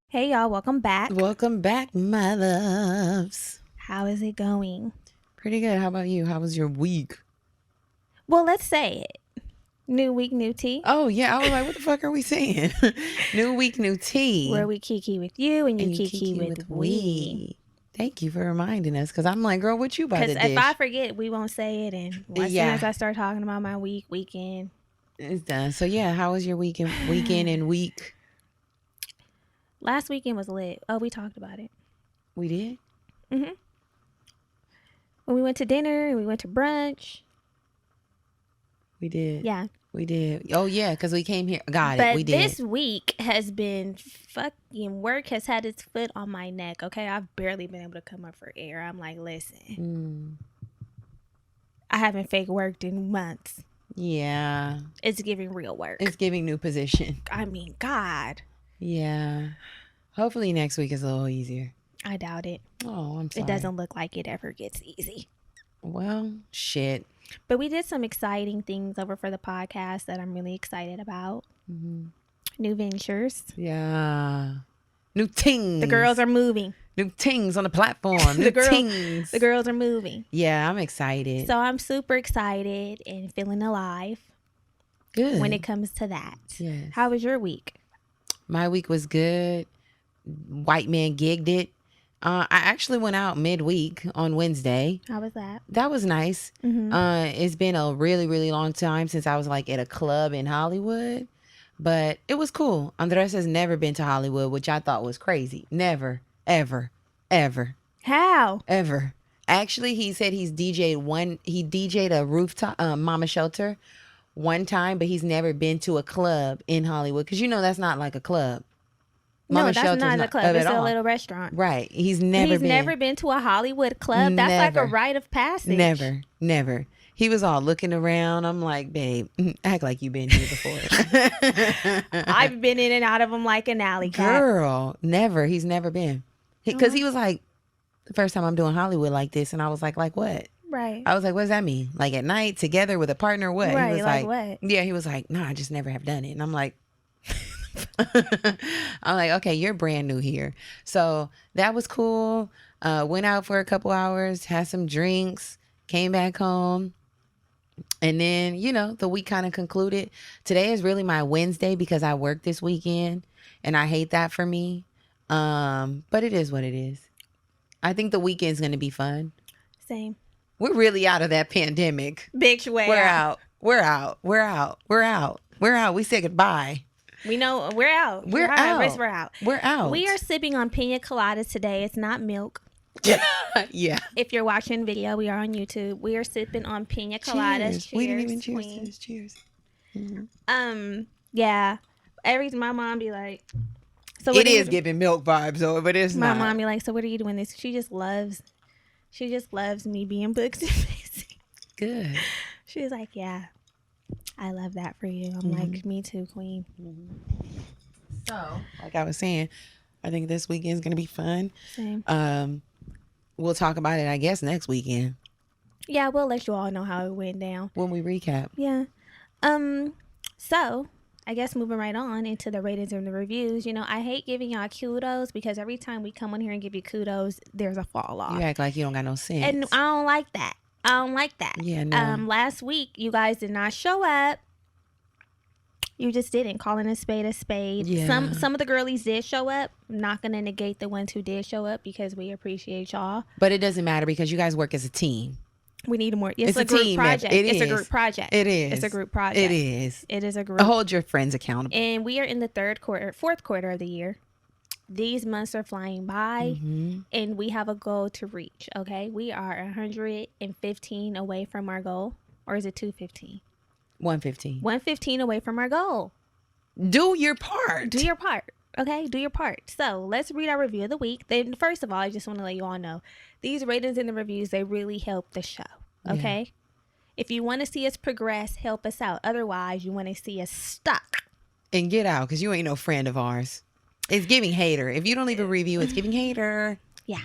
Hey y'all, welcome back. Welcome back, my loves. How is it going? Pretty good. How about you? How was your week? Well, let's say it. New week, new tea. Oh, yeah. I was like, what the fuck are we saying? New week, new tea. Where we kiki with you and you kiki with we. Thank you for reminding us, because I'm like, girl, what you about to dish? Because if I forget, we won't say it. And as soon as I start talking about my weekend. It's done. So, yeah, how was your weekend and week? Last weekend was lit. Oh, we talked about it. We did? Mm-hmm. When we went to dinner and we went to brunch. We did. Yeah. We did. Oh, yeah, because we came here. Got but it. We did. This week has been fucking work has had its foot on my neck, okay? I've barely been able to come up for air. I'm like, listen. I haven't fake worked in months. Yeah. It's giving real work. It's giving new position. I mean, God. Yeah. Hopefully next week is a little easier. I doubt it. Oh, I'm sorry. It doesn't look like it ever gets easy. Well, shit. But we did some exciting things over for the podcast that I'm really excited about. Mm-hmm. New ventures. Yeah. New things. The girls are moving. New things on the platform. New things. The girls are moving. Yeah, I'm excited. So I'm super excited and feeling alive. Good. When it comes to that. Yes. How was your week? My week was good. White man gigged it. I actually went out midweek on Wednesday. How was that? That was nice. Mm-hmm. It's been a really, really long time since I was like at a club in Hollywood, but it was cool. Andres has never been to Hollywood, which I thought was crazy. Never, ever, ever. How? Ever. Actually, he said he DJ'd a rooftop mama shelter one time, but he's never been to a club in Hollywood because that's not like a club. Mama that's not a club. It's a little restaurant. Right. He's never been to a Hollywood club. That's like a rite of passage. Never. He was all looking around. I'm like, babe, act like you've been here before. I've been in and out of them like an alley cat. Girl, never. He's never been. Because he was like, the first time I'm doing Hollywood like this. And I was like what? Right. I was like, what does that mean? Like at night together with a partner? What? Right. He was like what? Yeah. He was like, no, I just never have done it. And I'm like, I'm like, okay, you're brand new here. So that was cool. Went out for a couple hours, had some drinks, came back home. And then, the week kind of concluded. Today is really my Wednesday because I work this weekend and I hate that for me. But it is what it is. I think the weekend's going to be fun. Same. We're really out of that pandemic. Bitch, We're out. We said goodbye. We know we're out. We're out. We are sipping on piña coladas today. It's not milk. Yeah. If you're watching video, we are on YouTube. We are sipping on piña coladas. Cheers. We didn't even cheers to this. Cheers. Mm-hmm. Yeah. My mom be like, so it is giving milk vibes though, but it's not. My mom be like, so what are you doing this? She just loves me being booked and busy. Good. She was like, yeah. I love that for you. I'm like, me too, queen. So, like I was saying, I think this weekend's going to be fun. Same. We'll talk about it, I guess, next weekend. Yeah, we'll let you all know how it went down. When we recap. Yeah. So, I guess moving right on into the ratings and the reviews. I hate giving y'all kudos because every time we come on here and give you kudos, there's a fall off. You act like you don't got no sense. And I don't like that. Yeah, no. Last week, you guys did not show up. You just didn't. Calling a spade a spade. Yeah. Some of the girlies did show up. I'm not going to negate the ones who did show up because we appreciate y'all. But it doesn't matter because you guys work as a team. We need more. It's a group team project. effort. It's a group project. It is. It's a group project. It is. It is a group. Hold your friends accountable. And we are in the fourth quarter of the year. These months are flying by, and we have a goal to reach. Okay, we are 115 away from our goal, or is it 215? 115. 115 away from our goal. Do your part. Do your part. Okay, do your part. So let's read our review of the week. Then, first of all, I just want to let you all know these ratings and the reviews, they really help the show. Okay, yeah. If you want to see us progress, help us out. Otherwise, you want to see us stuck and get out because you ain't no friend of ours. It's giving hater. If you don't leave a review, it's giving hater. Yeah.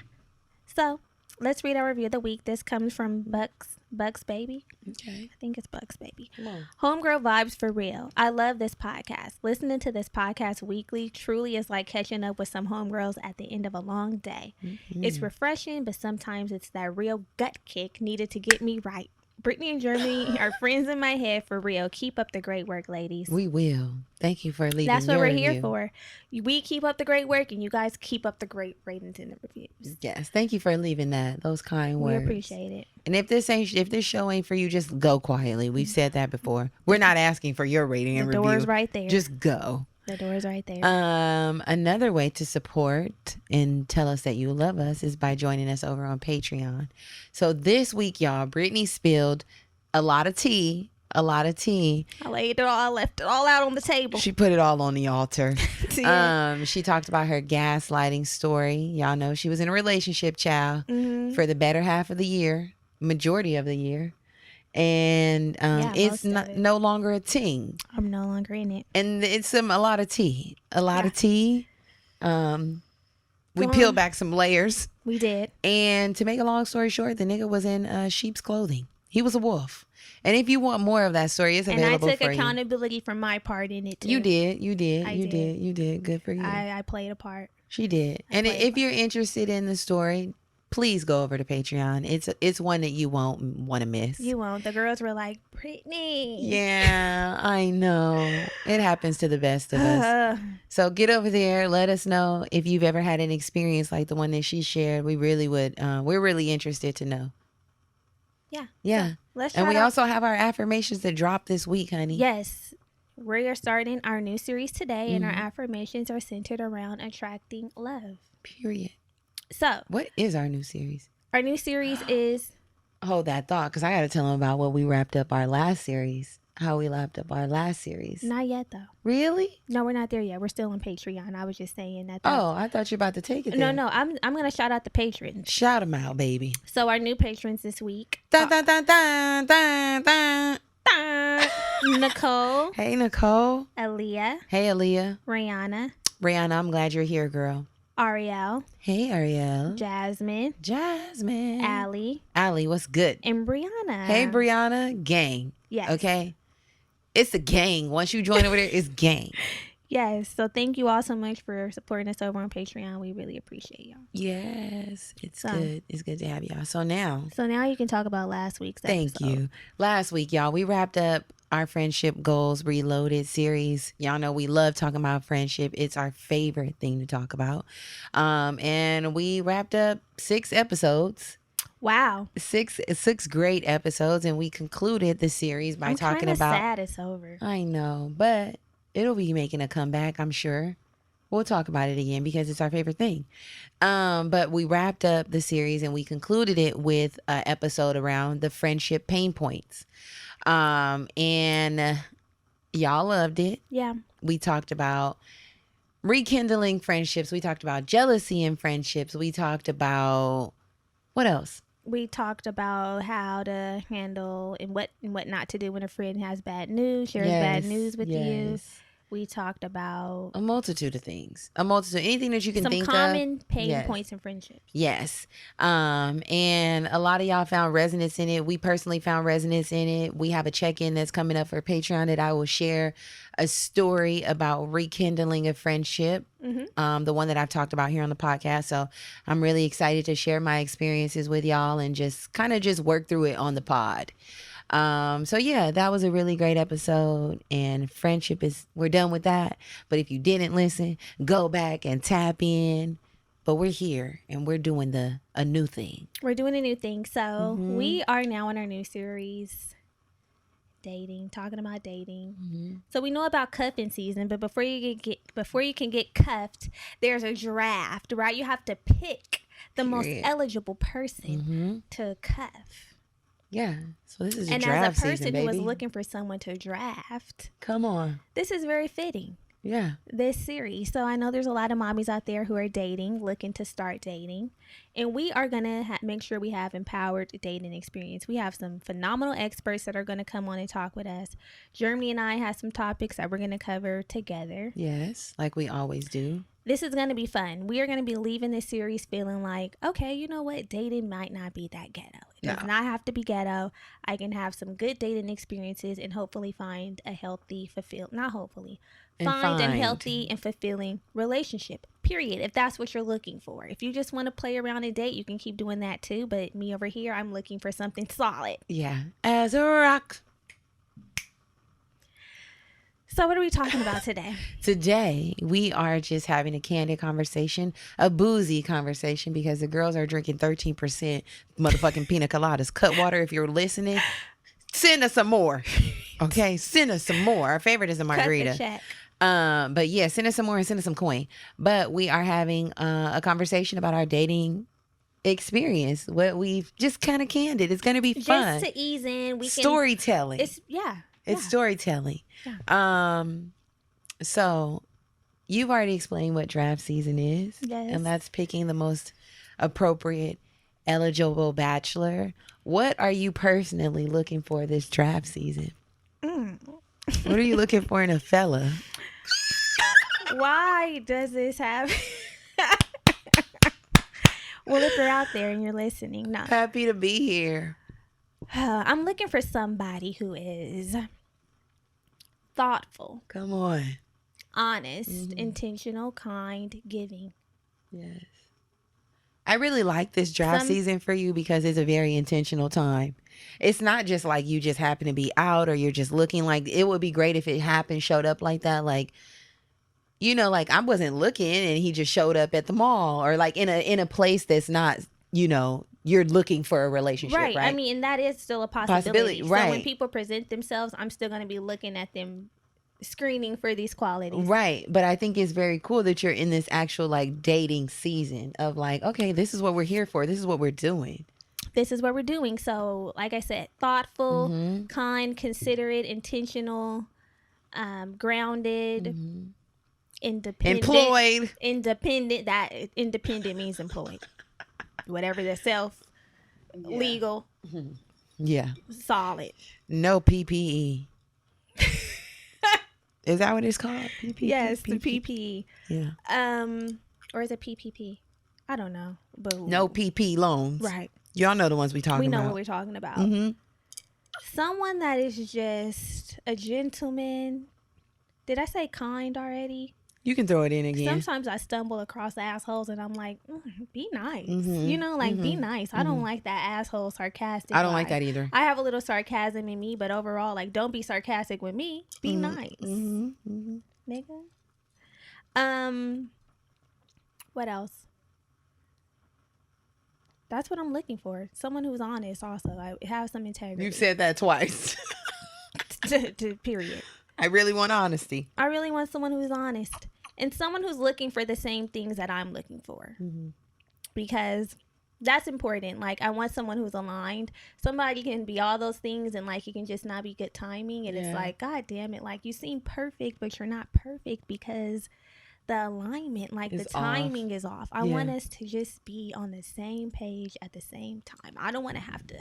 So let's read our review of the week. This comes from Bucks Baby. Okay. I think it's Bucks Baby. Come on. Homegirl vibes for real. I love this podcast. Listening to this podcast weekly truly is like catching up with some homegirls at the end of a long day. Mm-hmm. It's refreshing, but sometimes it's that real gut kick needed to get me right. Brittany and Jeremy are friends in my head for real. Keep up the great work, ladies. We will. Thank you for leaving. That's what your we're review. here for. We keep up the great work, and you guys keep up the great ratings in the reviews. Yes, thank you for leaving those kind words. We appreciate it. And if this show ain't for you, just go quietly. We've said that before. We're not asking for your rating and review. The door's right there. Just go. The door's right there. Another way to support and tell us that you love us is by joining us over on Patreon. So this week, y'all, Brittany spilled a lot of tea. I laid it all. I left it all out on the table. She put it all on the altar. Yeah. She talked about her gaslighting story. Y'all know she was in a relationship, child, for the better half of the year, majority of the year. And it's no longer a ting. I'm no longer in it. And it's a lot of tea. Of tea. We peeled back some layers. We did. And to make a long story short, the nigga was in sheep's clothing. He was a wolf. And if you want more of that story, it's available for you. And I took accountability for my part in it too. You did. You did. Good for you. I played a part. She did. And if you're interested in the story, please go over to Patreon. It's one that you won't want to miss. You won't. The girls were like, Brittany. Yeah, I know. It happens to the best of us. So get over there. Let us know if you've ever had an experience like the one that she shared. We really would. We're really interested to know. Yeah. So we also have our affirmations that drop this week, honey. Yes. We are starting our new series today, and our affirmations are centered around attracting love. Period. So, what is our new series? Our new series is... Hold that thought, because I got to tell them about what we wrapped up our last series. How we wrapped up our last series. Not yet, though. Really? No, we're not there yet. We're still on Patreon. I was just saying that. Oh, I thought you were about to take it there. No. I'm going to shout out the patrons. Shout them out, baby. So our new patrons this week. Dun, dun, dun, dun, dun, dun. Nicole. Hey, Nicole. Aaliyah. Hey, Aaliyah. Rihanna, I'm glad you're here, girl. Ariel. Hey, Ariel. Jasmine. Allie, what's good? And Brianna. Hey, Brianna. Gang. Yes. Okay. It's a gang. Once you join over there, it's gang. Yes. So thank you all so much for supporting us over on Patreon. We really appreciate y'all. Yes. It's good. It's good to have y'all. So now you can talk about last week's episode. Thank you. Last week, y'all, we wrapped up our Friendship Goals Reloaded series. Y'all know we love talking about friendship. It's our favorite thing to talk about. And we wrapped up 6 episodes. Wow. 6 great episodes, and we concluded the series by talking about... I'm sad it's over. I know, but it'll be making a comeback, I'm sure. We'll talk about it again because it's our favorite thing. But we wrapped up the series and we concluded it with an episode around the friendship pain points. And y'all loved it. Yeah. We talked about rekindling friendships. We talked about jealousy in friendships. We talked about... what else? We talked about how to handle and what not to do when a friend has bad news, shares bad news with you. We talked about a multitude of things. Anything that you can think of. Some common pain points in friendships. Yes. And a lot of y'all found resonance in it. We personally found resonance in it. We have a check-in that's coming up for Patreon that I will share a story about rekindling a friendship. Mm-hmm. The one that I've talked about here on the podcast. So I'm really excited to share my experiences with y'all and just work through it on the pod. So yeah, that was a really great episode, and friendship we're done with that. But if you didn't listen, go back and tap in. But we're here and we're doing a new thing. We're doing a new thing. So we are now in our new series, talking about dating. So we know about cuffing season, but before you can get cuffed, there's a draft, right? You have to pick the most eligible person to cuff. Yeah. So this is and draft as a person season, baby. who was looking for someone to draft, come on, this is very fitting. Yeah. This series. So I know there's a lot of mommies out there who are dating, looking to start dating. And we are going to make sure we have empowered dating experience. We have some phenomenal experts that are going to come on and talk with us. Germany and I have some topics that we're going to cover together. Yes, like we always do. This is going to be fun. We are going to be leaving this series feeling like, okay, you know what? Dating might not be that ghetto. It does not have to be ghetto. I can have some good dating experiences and hopefully find a healthy, find a healthy and fulfilling relationship, period. If that's what you're looking for. If you just want to play around and date, you can keep doing that too. But me over here, I'm looking for something solid. Yeah. As a rock. So what are we talking about today? Today, we are just having a candid conversation, a boozy conversation, because the girls are drinking 13% motherfucking pina coladas. Cutwater, if you're listening, send us some more. Okay? Send us some more. Our favorite is a margarita. Cut the check. But yeah, send us some more and send us some coin. But we are having a conversation about our dating experience. What we've just kind of candid. It's going to be fun. Just to ease in. Storytelling. It's storytelling. Yeah. So you've already explained what draft season is. Yes. And that's picking the most appropriate, eligible bachelor. What are you personally looking for this draft season? What are you looking for in a fella? Why does this happen? Well, if you're out there and you're listening, no. Happy to be here. I'm looking for somebody who is thoughtful. Come on. Honest, intentional, kind, giving. Yes. I really like this draft season for you because it's a very intentional time. It's not just like you just happen to be out or you're just looking. Like, it would be great if it showed up like that. Like, you know, like I wasn't looking and he just showed up at the mall or like in a place that's not, you know, you're looking for a relationship, right? I mean, and that is still a possibility. Right. So when people present themselves, I'm still going to be looking at them, screening for these qualities. Right. But I think it's very cool that you're in this actual like dating season of like, okay, this is what we're here for. This is what we're doing. This is what we're doing. So like I said, thoughtful, kind, considerate, intentional, grounded, independent. Employed. Independent. That independent means employed. Whatever the legal. Yeah. Solid. No PPE. Is that what it's called? PPE? Yes, the PPE. Yeah. Or is it PPP? I don't know. But no PP loans. Right. Y'all know the ones we talking about. We know what we're talking about. Someone that is just a gentleman. Did I say kind already? You can throw it in again. Sometimes I stumble across assholes and I'm like, be nice. You know, like be nice. I don't like that asshole sarcastic. I don't like that either. I have a little sarcasm in me, but overall, like, don't be sarcastic with me. Be nice. Nigga. What else? That's what I'm looking for. Someone who's honest also. I have some integrity. You've said that twice. Period. I really want honesty. I really want someone who's honest and someone who's looking for the same things that I'm looking for, because that's important. Like, I want someone who's aligned. Somebody can be all those things and like it can just not be good timing. And it's like, God damn it. Like, you seem perfect, but you're not perfect because the alignment, like the timing is off. I want us to just be on the same page at the same time. I don't want to have to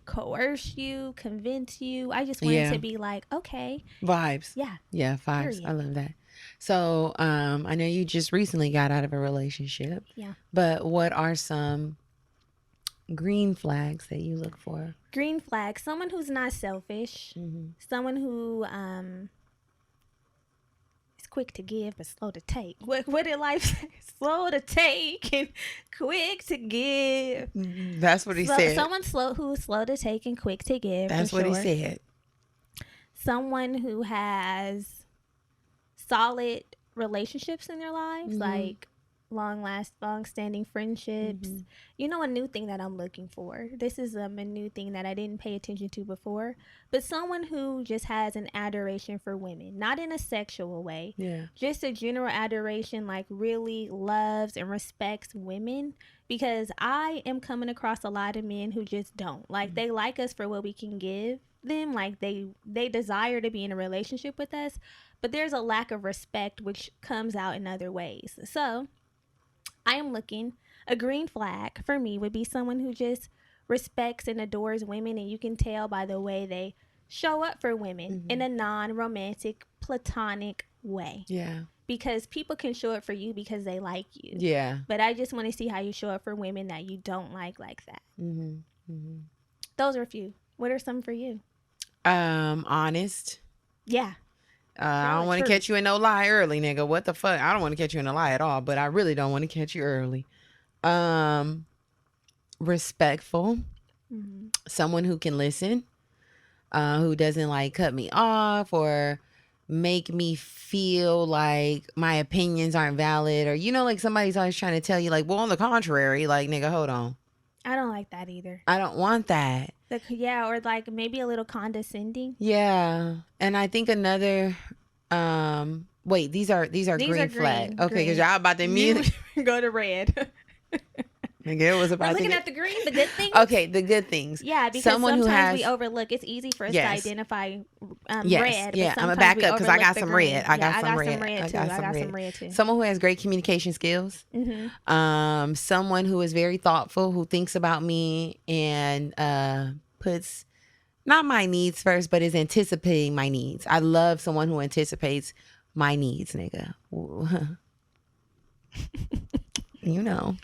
coerce you, convince you. I just want it to be like, okay. Vibes. Yeah. Yeah, vibes. Period. I love that. So I know you just recently got out of a relationship. Yeah. But what are some green flags that you look for? Green flags. Someone who's not selfish. Someone who is quick to give but slow to take. What did life say? Slow to take and quick to give. That's what he said. Someone who's slow to take and quick to give. That's what he said. Someone who has solid relationships in their lives, like long-standing friendships. You know, a new thing that I'm looking for. This is a new thing that I didn't pay attention to before. But someone who just has an adoration for women, not in a sexual way. Yeah. Just a general adoration, like really loves and respects women. Because I am coming across a lot of men who just don't. Like, they like us for what we can give them. Like, they desire to be in a relationship with us. But there's a lack of respect which comes out in other ways. So I am looking. A green flag for me would be someone who just respects and adores women, and you can tell by the way they show up for women in a non-romantic, platonic way. Yeah. Because people can show up for you because they like you. Yeah. But I just want to see how you show up for women that you don't like that. Those are a few. What are some for you? Honest. Yeah. I don't want to catch you in no lie early, nigga. What the fuck? I don't want to catch you in a lie at all, but I really don't want to catch you early. Respectful. Someone who can listen, who doesn't like cut me off or make me feel like my opinions aren't valid, or, you know, like somebody's always trying to tell you like, well, on the contrary, like, nigga, hold on. I don't like that either. I don't want that. Yeah, or like maybe a little condescending. Yeah. And I think another wait, these are green flag. Okay, because y'all about to mute. Go to red. It was about We're looking at the green, the good things. Okay, the good things. Yeah, because sometimes we overlook. It's easy for us to identify red. Yeah, I'm gonna back up because I got some red. I got some red too. Someone who has great communication skills. Someone who is very thoughtful, who thinks about me and puts not my needs first, but is anticipating my needs. I love someone who anticipates my needs, nigga. You know.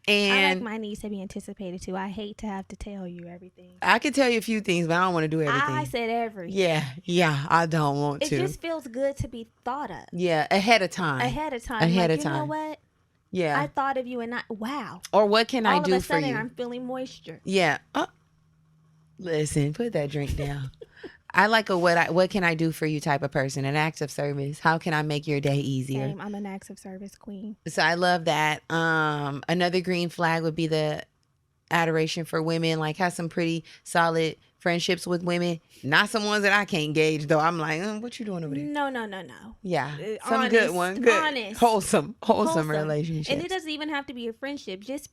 And I like my needs to be anticipated too. I hate to have to tell you everything. I can tell you a few things, but I don't want to do everything. I said everything. Yeah, I don't want to. It just feels good to be thought of. Yeah, ahead of time. You know what? Yeah. I thought of you and wow. Or what can I do for you? All of a sudden, I'm feeling moisture. Yeah. Listen, put that drink down. I like a what can I do for you type of person, an act of service. How can I make your day easier? Same. I'm an acts of service queen. So I love that. Another green flag would be the adoration for women, like have some pretty solid friendships with women. Not some ones that I can't gauge though. I'm like, what you doing over there? No. Yeah. Some honest, good one. Good. Honest. Wholesome relationships. And it doesn't even have to be a friendship. Just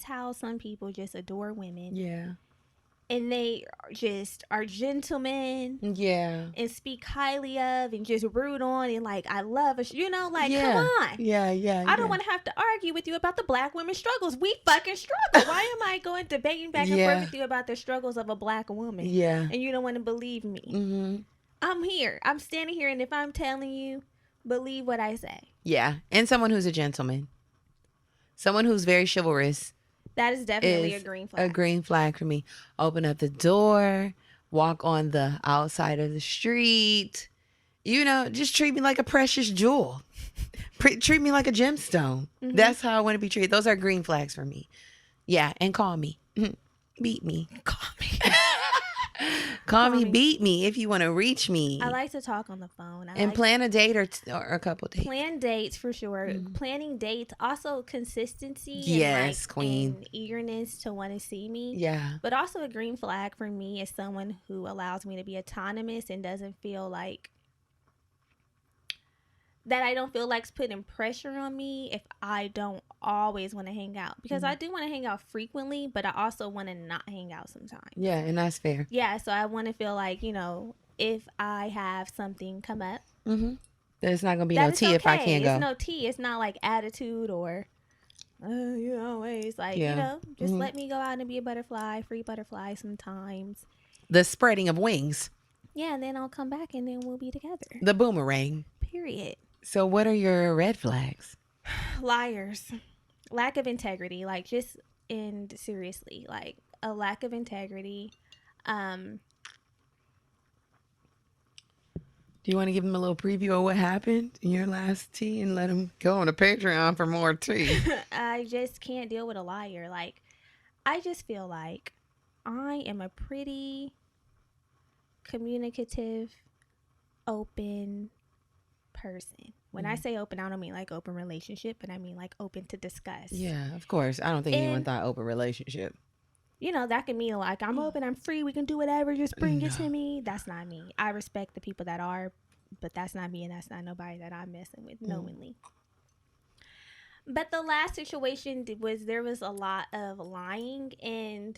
how some people just adore women. Yeah. And they just are gentlemen. Yeah. And speak highly of and just root on and like, I love us. You know, like, come on. Yeah. I don't want to have to argue with you about the black women's struggles. We fucking struggle. Why am I going debating back and forth with you about the struggles of a black woman? Yeah. And you don't want to believe me. I'm here. I'm standing here. And if I'm telling you, believe what I say. Yeah. And someone who's a gentleman. Someone who's very chivalrous. That is definitely a green flag. A green flag for me. Open up the door, walk on the outside of the street. You know, just treat me like a precious jewel. Treat me like a gemstone. That's how I want to be treated. Those are green flags for me. Yeah, and call me. Beat me. Call me. Call me, beat me if you want to reach me. I like to talk on the phone. Plan a date or a couple dates. Plan dates for sure. Planning dates. Also consistency. Yes, queen. And eagerness to want to see me. Yeah. But also a green flag for me is someone who allows me to be autonomous and doesn't feel like that I don't feel like putting pressure on me if I don't always want to hang out. Because I do want to hang out frequently, but I also want to not hang out sometimes. Yeah, and that's fair. Yeah, so I want to feel like, you know, if I have something come up. There's not going to be no tea okay. If I can't go. It's no tea. It's not like attitude or, you always like, you know, just let me go out and be a butterfly, free butterfly sometimes. The spreading of wings. Yeah, and then I'll come back and then we'll be together. The boomerang. Period. So what are your red flags? Liars. Lack of integrity. Like just seriously, like a lack of integrity. Do you want to give them a little preview of what happened in your last tea and let them go on a Patreon for more tea? I just can't deal with a liar. Like, I just feel like I am a pretty communicative, open person. When I say open, I don't mean like open relationship, but I mean like open to discuss. Yeah, of course. I don't think anyone thought open relationship. You know, that can mean like I'm open, I'm free, we can do whatever, just bring it No. to me. That's not me. I respect the people that are, but that's not me, and that's not nobody that I'm messing with knowingly. But the last situation was there was a lot of lying, and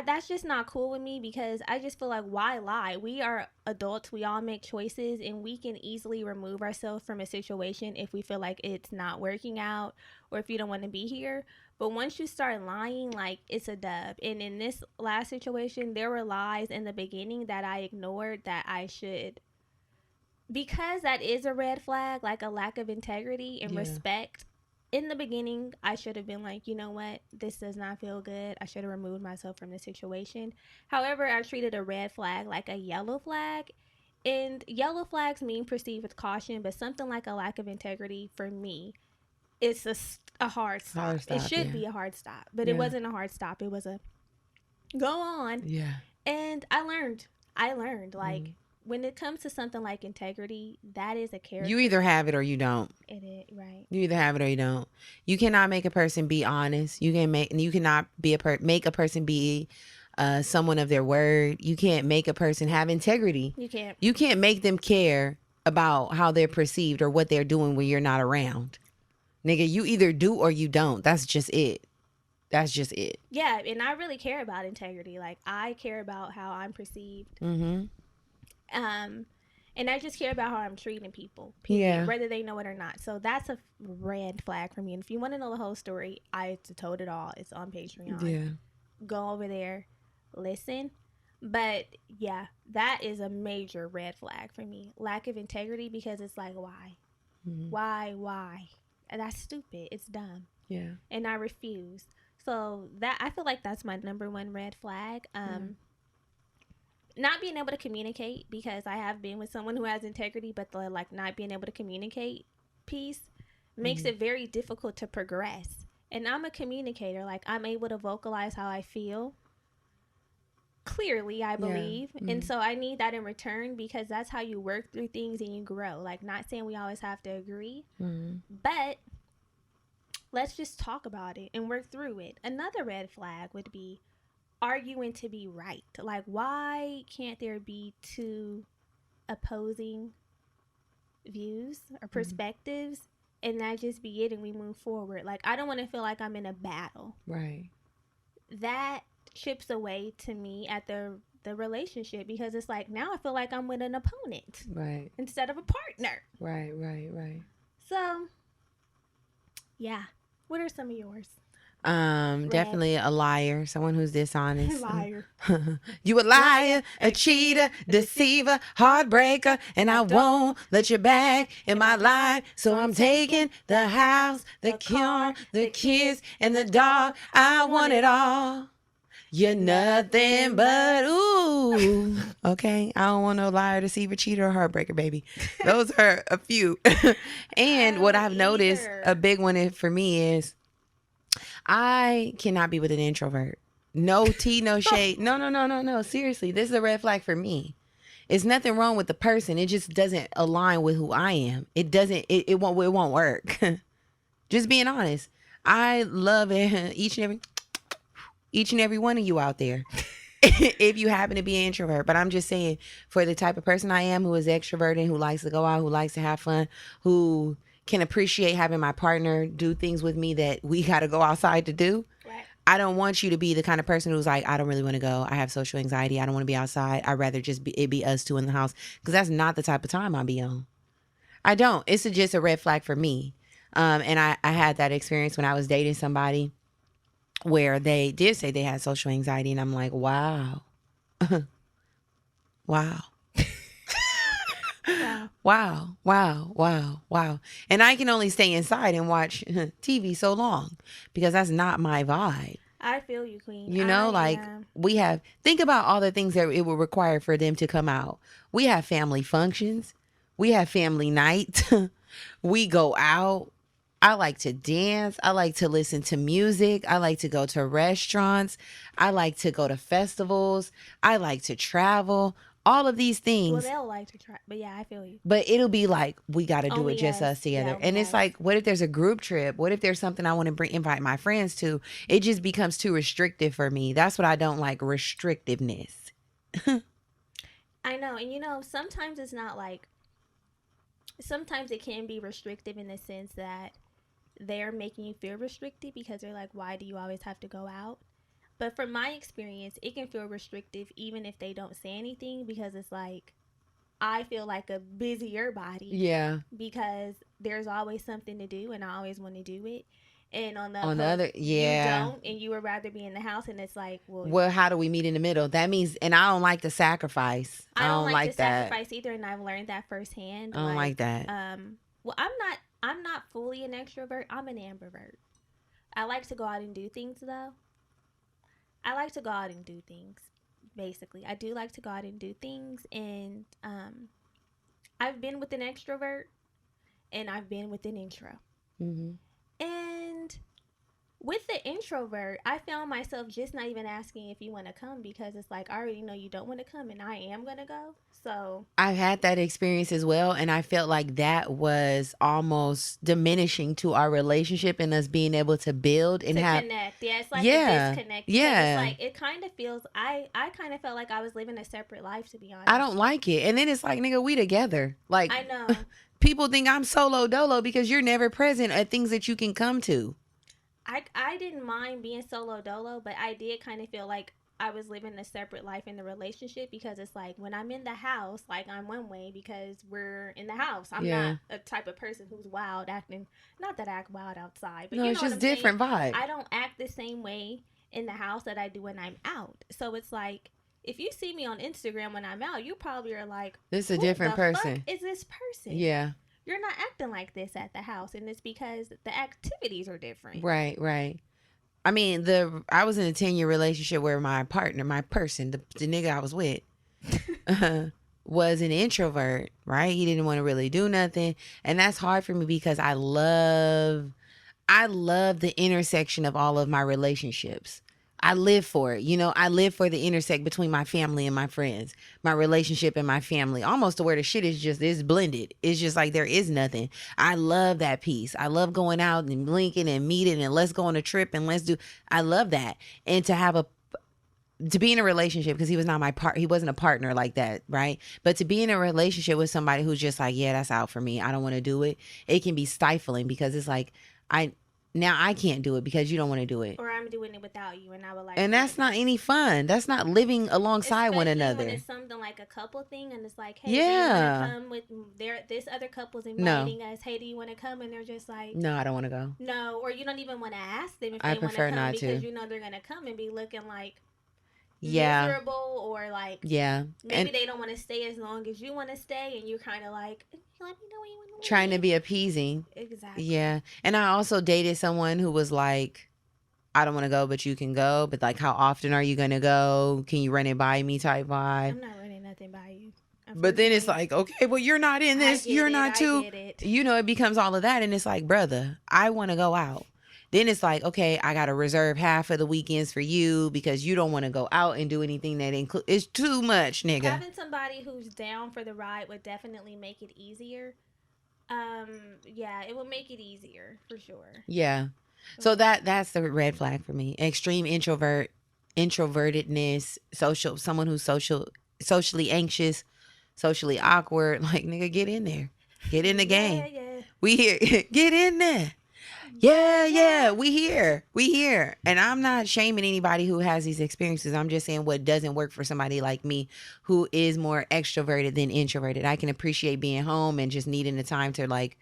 that's just not cool with me because I just feel like, why lie? We are adults, we all make choices, and we can easily remove ourselves from a situation if we feel like it's not working out or if you don't want to be here. But once you start lying, like, it's a dub. And in this last situation, there were lies in the beginning that I ignored that I should, because that is a red flag, like a lack of integrity and respect. In the beginning, I should have been like, you know what, this does not feel good. I should have removed myself from the situation. However, I treated a red flag like a yellow flag. And yellow flags mean proceed with caution, but something like a lack of integrity for me, it's a hard stop. It should be a hard stop, but it wasn't a hard stop. It was a go on. Yeah. And I learned like, when it comes to something like integrity, that is a character. You either have it or you don't. It is, right. You either have it or you don't. You cannot make a person be honest. You cannot be make a person be someone of their word. You can't make a person have integrity. You can't. You can't make them care about how they're perceived or what they're doing when you're not around. Nigga, you either do or you don't. That's just it. That's just it. Yeah, and I really care about integrity. Like, I care about how I'm perceived. And I just care about how I'm treating people, whether they know it or not. So that's a red flag for me. And if you want to know the whole story, I told it all. It's on Patreon. Yeah. Go over there, listen. But yeah, that is a major red flag for me. Lack of integrity, because it's like, why? Why? And that's stupid. It's dumb. Yeah. And I refuse. So that, I feel like that's my number one red flag. Not being able to communicate, because I have been with someone who has integrity, but the like not being able to communicate piece makes it very difficult to progress. And I'm a communicator. Like, I'm able to vocalize how I feel clearly, I believe. And so I need that in return, because that's how you work through things and you grow. Like, not saying we always have to agree, but let's just talk about it and work through it. Another red flag would be arguing to be right. Like, why can't there be two opposing views or perspectives and that just be it and we move forward? Like, I don't want to feel like I'm in a battle. Right. That chips away to me at the relationship, because it's like, now I feel like I'm with an opponent. Right. Instead of a partner. Right. So, yeah. What are some of yours? Definitely a liar, someone who's dishonest. Liar. You a liar, a cheater, deceiver, heartbreaker, and I won't let you back in my life. So I'm taking the house, the car, the kids, and the dog. I want it all. You're nothing but ooh. Okay, I don't want no liar, deceiver, cheater, or heartbreaker, baby. Those are a few. And what I've noticed, a big one for me is, I cannot be with an introvert. No tea, no shade. No. Seriously, this is a red flag for me. It's nothing wrong with the person. It just doesn't align with who I am. It won't work. Just being honest. I love it. Each and every one of you out there. If you happen to be an introvert. But I'm just saying, for the type of person I am, who is extroverted, who likes to go out, who likes to have fun, who can appreciate having my partner do things with me that we got to go outside to do. Right. I don't want you to be the kind of person who's like, I don't really want to go. I have social anxiety. I don't want to be outside. I'd rather just it be us two in the house. Because that's not the type of time I'll be on. I don't. It's just a red flag for me. And I had that experience when I was dating somebody where they did say they had social anxiety. And I'm like, wow. Wow. Wow. And I can only stay inside and watch TV so long, because that's not my vibe. I feel you, Queen. You know, like Yeah. we have, think about all the things that it would require for them to come out. We have family functions, we have family night, we go out. I like to dance. I like to listen to music. I like to go to restaurants. I like to go to festivals. I like to travel. All of these Well, things. they'll like to try, but yeah, I feel you. But it'll be like, we got to do it Only just us. us Yeah, together. only And it's us. like, what if there's a group trip? What if there's something I want to invite my friends to? It just becomes too restrictive for me. That's what I don't like, restrictiveness. I know, and sometimes it's not like. Sometimes it can be restrictive in the sense that they're making you feel restricted because they're like, why do you always have to go out? But from my experience, it can feel restrictive even if they don't say anything because it's like, I feel like a busier body Yeah. because there's always something to do and I always want to do it. And on the On the opposed, other, you yeah. don't and you would rather be in the house and it's like, well, Well, how do we meet in the middle? That means, and I don't like the sacrifice. I don't like to that. sacrifice either and I've learned that firsthand. I don't like that. Well, I'm not fully an extrovert. I'm an ambivert. I like to go out and do things though. I like to go out and do things. Basically, I do like to go out and do things, and I've been with an extrovert, and I've been with an intro. Mm-hmm. And with the introvert, I found myself just not even asking if you want to come because it's like I already know you don't want to come, and I am gonna go. So I've had that experience as well, and I felt like that was almost diminishing to our relationship and us being able to build and to have connect. Yeah, it's like yeah, a disconnect. yeah. It's like it kind of feels. I kind of felt like I was living a separate life, to be honest. I don't like it, and then it's like, nigga, we together. Like I know. People think I'm solo dolo because you're never present at things that you can come to. I didn't mind being solo dolo, but I did kind of feel like I was living a separate life in the relationship because it's like when I'm in the house, like I'm one way because we're in the house. I'm not a type of person who's wild acting. Not that I act wild outside, but no, it's just different vibe. I don't act the same way in the house that I do when I'm out. So it's like if you see me on Instagram when I'm out, you probably are like, this is a different person. Fuck is this person? Yeah. You're not acting like this at the house, and it's because the activities are different. Right, right. I mean, I was in a 10-year relationship where my partner, my person, the nigga I was with, was an introvert, right? He didn't want to really do nothing. And that's hard for me because I love the intersection of all of my relationships. I live for it. I live for the intersect between my family and my friends, my relationship and my family, almost to where the shit is blended. It's just like there is nothing. I love that piece. I love going out and blinking and meeting and let's go on a trip and I love that. And to be in a relationship, because he was not he wasn't a partner like that, right? But to be in a relationship with somebody who's just like, yeah, that's out for me, I don't want to do it. It can be stifling because it's like, now I can't do it because you don't want to do it. Or I'm doing it without you and I would like and that's not any fun. That's not living alongside one another. When it's something like a couple thing and it's like, hey, do you want to come with this other couple's inviting us, hey, do you want to come? And they're just like, no, I don't want to go. No, or you don't even want to ask them if they want to come because you know they're going to come and be looking like miserable or like maybe they don't want to stay as long as you want to stay and you're kind of like, let me know when you want to trying to be appeasing. Exactly. Yeah. And I also dated someone who was like, I don't want to go, but you can go. But like, how often are you going to go? Can you run it by me type vibe? I'm not running nothing by you. But then it's like, okay, well, you're not in this. You're not too. It becomes all of that. And it's like, brother, I want to go out. Then it's like, okay, I got to reserve half of the weekends for you because you don't want to go out and do anything that it's too much, nigga. Having somebody who's down for the ride would definitely make it easier. Yeah, it would make it easier for sure. Yeah. So that's the red flag for me. Extreme introvertedness, someone who's socially anxious, socially awkward. Like, nigga, get in there. Get in the game. Yeah. We here. Get in there. Yeah, we here. And I'm not shaming anybody who has these experiences. I'm just saying what doesn't work for somebody like me who is more extroverted than introverted. I can appreciate being home and just needing the time to like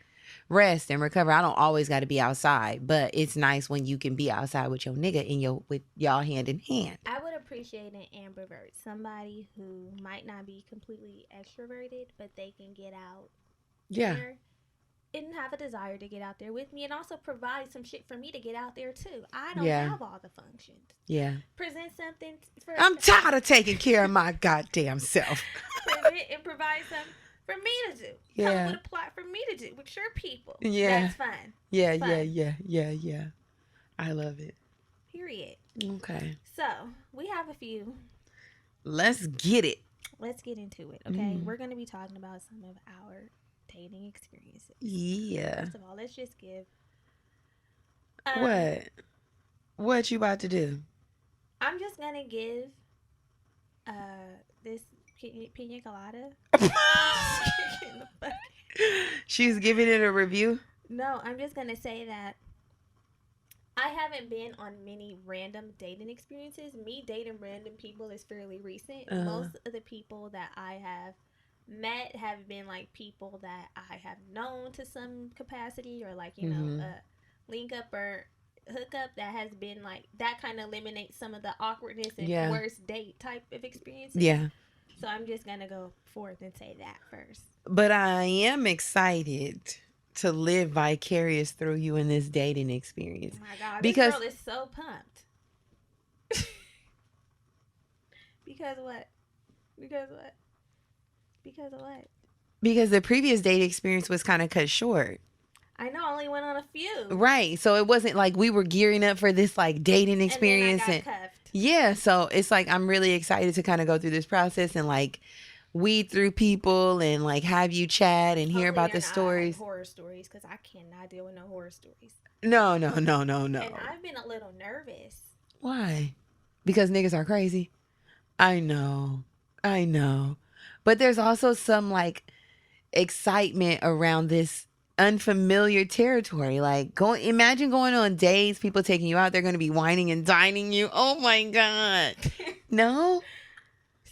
rest and recover. I don't always got to be outside, but it's nice when you can be outside with your nigga with y'all hand in hand. I would appreciate an ambivert, somebody who might not be completely extroverted, but they can get out. Yeah. and have a desire to get out there with me, and also provide some shit for me to get out there too. I don't Yeah. have all the functions. Yeah. Present something for I'm tired of taking care of my goddamn self. and provide something for me to do. Yeah. Come up with a plot for me to do with your people. Yeah. That's fun. Yeah, Fun. yeah. I love it. Period. Okay. So we have a few. Let's get it. Let's get into it. Okay. We're going to be talking about some of our dating experiences. Yeah. First of all, let's just give. What you about to do? I'm just gonna give this piña colada. She's giving it a review? No, I'm just gonna say that I haven't been on many random dating experiences. Me dating random people is fairly recent. Most of the people that I have met have been like people that I have known to some capacity, or like, you know, link up or hook up that has been like, that kind of eliminates some of the awkwardness and worst date type of experiences. Yeah. So I'm just gonna go forth and say that first. But I am excited to live vicarious through you in this dating experience. Oh my God, because this girl is so pumped. Because what? Because what? Because of what? Because the previous date experience was kind of cut short. I know, I only went on a few. Right. So it wasn't like we were gearing up for this like dating experience. And then I got cuffed. Yeah. So it's like I'm really excited to kind of go through this process and like weed through people and like have you chat and hear about the stories. Horror stories, because I cannot deal with no horror stories. No. And I've been a little nervous. Why? Because niggas are crazy. I know. But there's also some like excitement around this unfamiliar territory. Like imagine going on dates, people taking you out, they're going to be whining and dining you. Oh my God. No?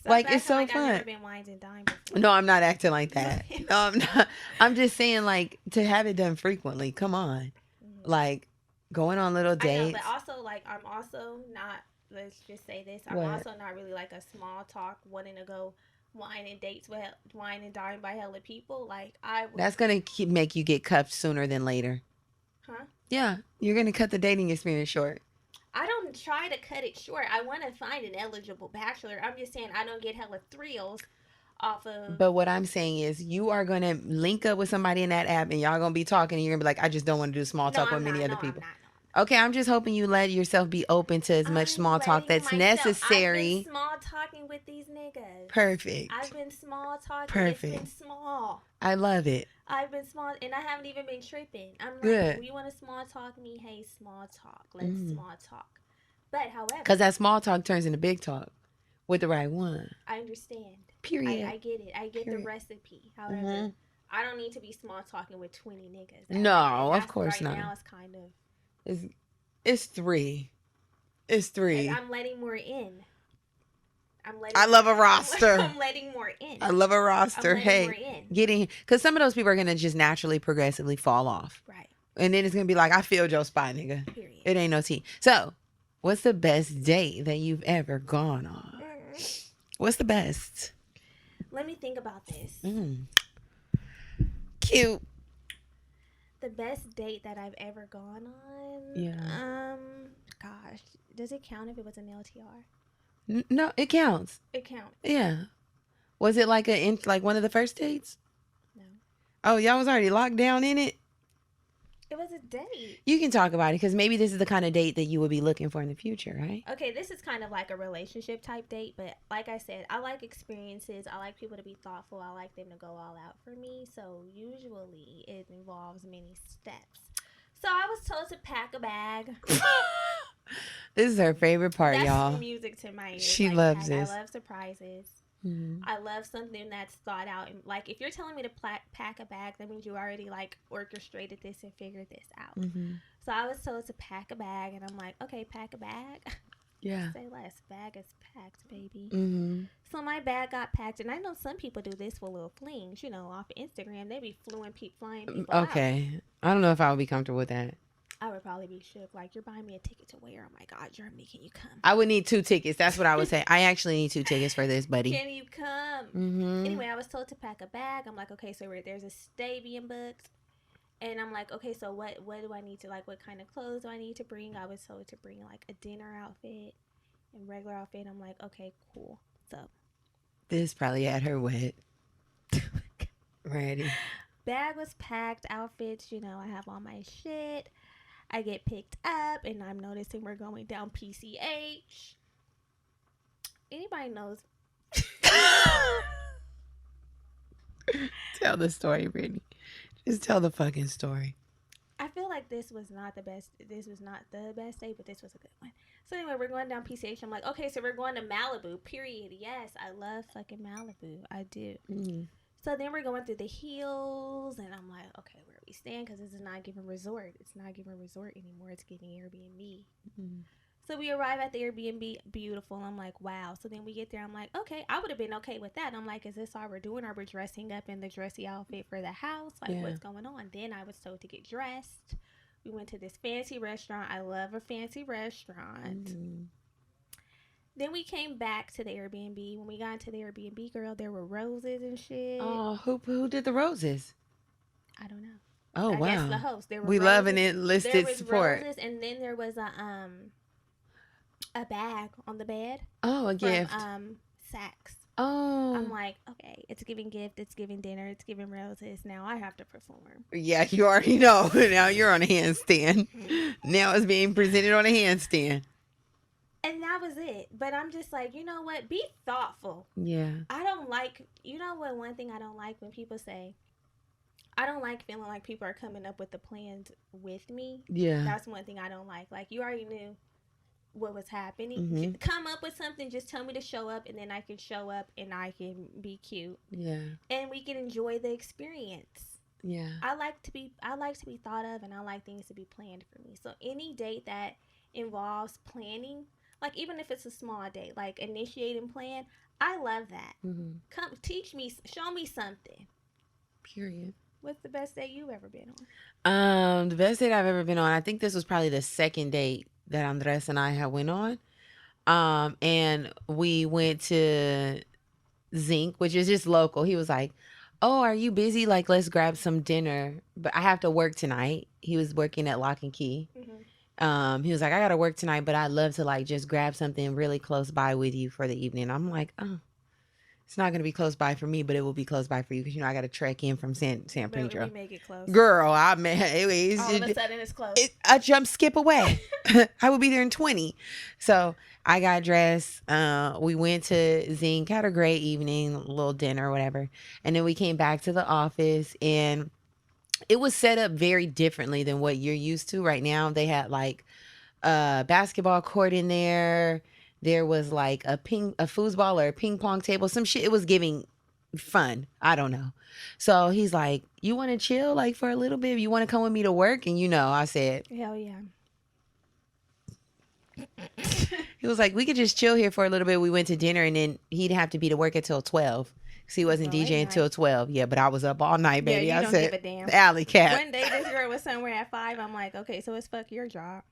Like it's so like fun. I've never been wined and dined before. No, I'm not acting like that. No, I'm not. I'm just saying like to have it done frequently. Come on. Like going on little dates. I know, but also like I'm also not, let's just say this, I'm also not really like a small talk wanting to go wine and dates with wine and dine by hella people. Like that's gonna make you get cuffed sooner than later. Huh? Yeah, you're gonna cut the dating experience short. I don't try to cut it short. I want to find an eligible bachelor. I'm just saying I don't get hella thrills off of. But what I'm saying is you are gonna link up with somebody in that app and y'all gonna be talking and you're gonna be like, I just don't want to do small talk with many other people. Okay, I'm just hoping you let yourself be open to as much small talk that's necessary. I've been small talking with these niggas. Perfect. I've been small talking. Perfect. It's been small. I love it. I've been small, and I haven't even been tripping. I'm like, good. You want to small talk me? Hey, small talk. Let's small talk. But however, because that small talk turns into big talk with the right one. I understand. Period. I get it. I get the recipe. However, I don't need to be small talking with 20 niggas. No, of course not. Right now, it's kind of. It's three. It's three. Like, I'm letting more in. I love a roster. I'm letting more in. I love a roster. Hey, getting, because some of those people are gonna just naturally, progressively fall off. Right. And then it's gonna be like, I feel your spot, nigga. Period. It ain't no tea. So, what's the best date that you've ever gone on? What's the best? Let me think about this. Cute. The best date that I've ever gone on? Yeah. Gosh, does it count if it was an LTR? No, it counts. It counts. Yeah. Was it like like one of the first dates? No. Oh, y'all was already locked down in it? It was a date. You can talk about it because maybe this is the kind of date that you would be looking for in the future, right? Okay, this is kind of like a relationship type date, but like I said, I like experiences. I like people to be thoughtful. I like them to go all out for me. So usually it involves many steps. So I was told to pack a bag. This is her favorite part, y'all. That's music to my ears. She loves this. I love surprises. I love something that's thought out. And like, if you're telling me to pack a bag, that means you already like orchestrated this and figured this out. So I was told to pack a bag, and I'm like, okay, pack a bag. Yeah. Say less. Bag is packed, baby. So my bag got packed, and I know some people do this for little flings. You know, off Instagram, they be flying people okay. out. I don't know if I would be comfortable with that. I would probably be shook. Like, you're buying me a ticket to where? Oh my God, Germany, can you come? I would need 2 tickets. That's what I would say. I actually need 2 tickets for this, buddy. Can you come? Anyway, I was told to pack a bag. I'm like, okay, so there's a stay being booked. And I'm like, okay, so what do I need to, like, what kind of clothes do I need to bring? I was told to bring like a dinner outfit and regular outfit. I'm like, okay, cool. So This probably had her wet. Ready. bag was packed, outfits, I have all my shit. I get picked up and I'm noticing we're going down PCH. Anybody knows? Tell the story, Brittany. Just tell the fucking story. I feel like this was not the best. This was not the best day, but this was a good one. So anyway, we're going down PCH. I'm like, okay, so we're going to Malibu. Period. Yes, I love fucking Malibu. I do. So then we're going through the hills, and I'm like, okay, where are we staying? Because this is not giving resort. It's not giving resort anymore. It's giving Airbnb. So we arrive at the Airbnb, beautiful. I'm like, wow. So then we get there. I'm like, okay, I would have been okay with that. I'm like, is this all we're doing? Are we dressing up in the dressy outfit for the house? Like, what's going on? Then I was told to get dressed. We went to this fancy restaurant. I love a fancy restaurant. Then we came back to the Airbnb. When we got into the Airbnb, girl, there were roses and shit. Oh, who did the roses? I don't know. Oh, I wow. guess the host. There were we roses. Love an enlisted there was support. Roses, and then there was a bag on the bed. Oh, a gift. Saks. Oh. I'm like, okay, it's giving gift, it's giving dinner, it's giving roses. Now I have to perform. Yeah, you already know. Now you're on a handstand. Now it's being presented on a handstand. And that was it. But I'm just like, you know what? Be thoughtful. Yeah. I don't like, one thing I don't like when people say, I don't like feeling like people are coming up with the plans with me. Yeah. That's one thing I don't like. Like, you already knew what was happening. Come up with something, just tell me to show up, and then I can show up and I can be cute. Yeah. And we can enjoy the experience. Yeah. I like to be thought of, and I like things to be planned for me. So any date that involves planning, like even if it's a small date, like initiate and plan, I love that. Come teach me, show me something. Period. What's the best date you've ever been on? The best date I've ever been on, I think this was probably the second date that Andres and I had went on. And we went to Zinc, which is just local. He was like, oh, are you busy? Like, let's grab some dinner. But I have to work tonight. He was working at Lock and Key. He was like, I got to work tonight, but I'd love to like just grab something really close by with you for the evening. I'm like, oh, it's not going to be close by for me, but it will be close by for you because, I got to trek in from San Pedro. We make it close. Girl, all of a sudden it's close. A jump skip away. I will be there in 20. So I got dressed. We went to Zinc, had a great evening, a little dinner or whatever. And then we came back to the office, and it was set up very differently than what you're used to right now. They had like a basketball court in there. There was like a foosball or a ping pong table, some shit. It was giving fun. I don't know. So he's like, you want to chill like for a little bit? You want to come with me to work? And I said, hell yeah. He was like, we could just chill here for a little bit. We went to dinner, and then he'd have to be to work until 12. So he wasn't DJing until 12. Yeah, but I was up all night, baby. Yeah, you I don't said, give a damn. Alley cat. One day this girl was somewhere at 5. I'm like, okay, so it's fuck your job.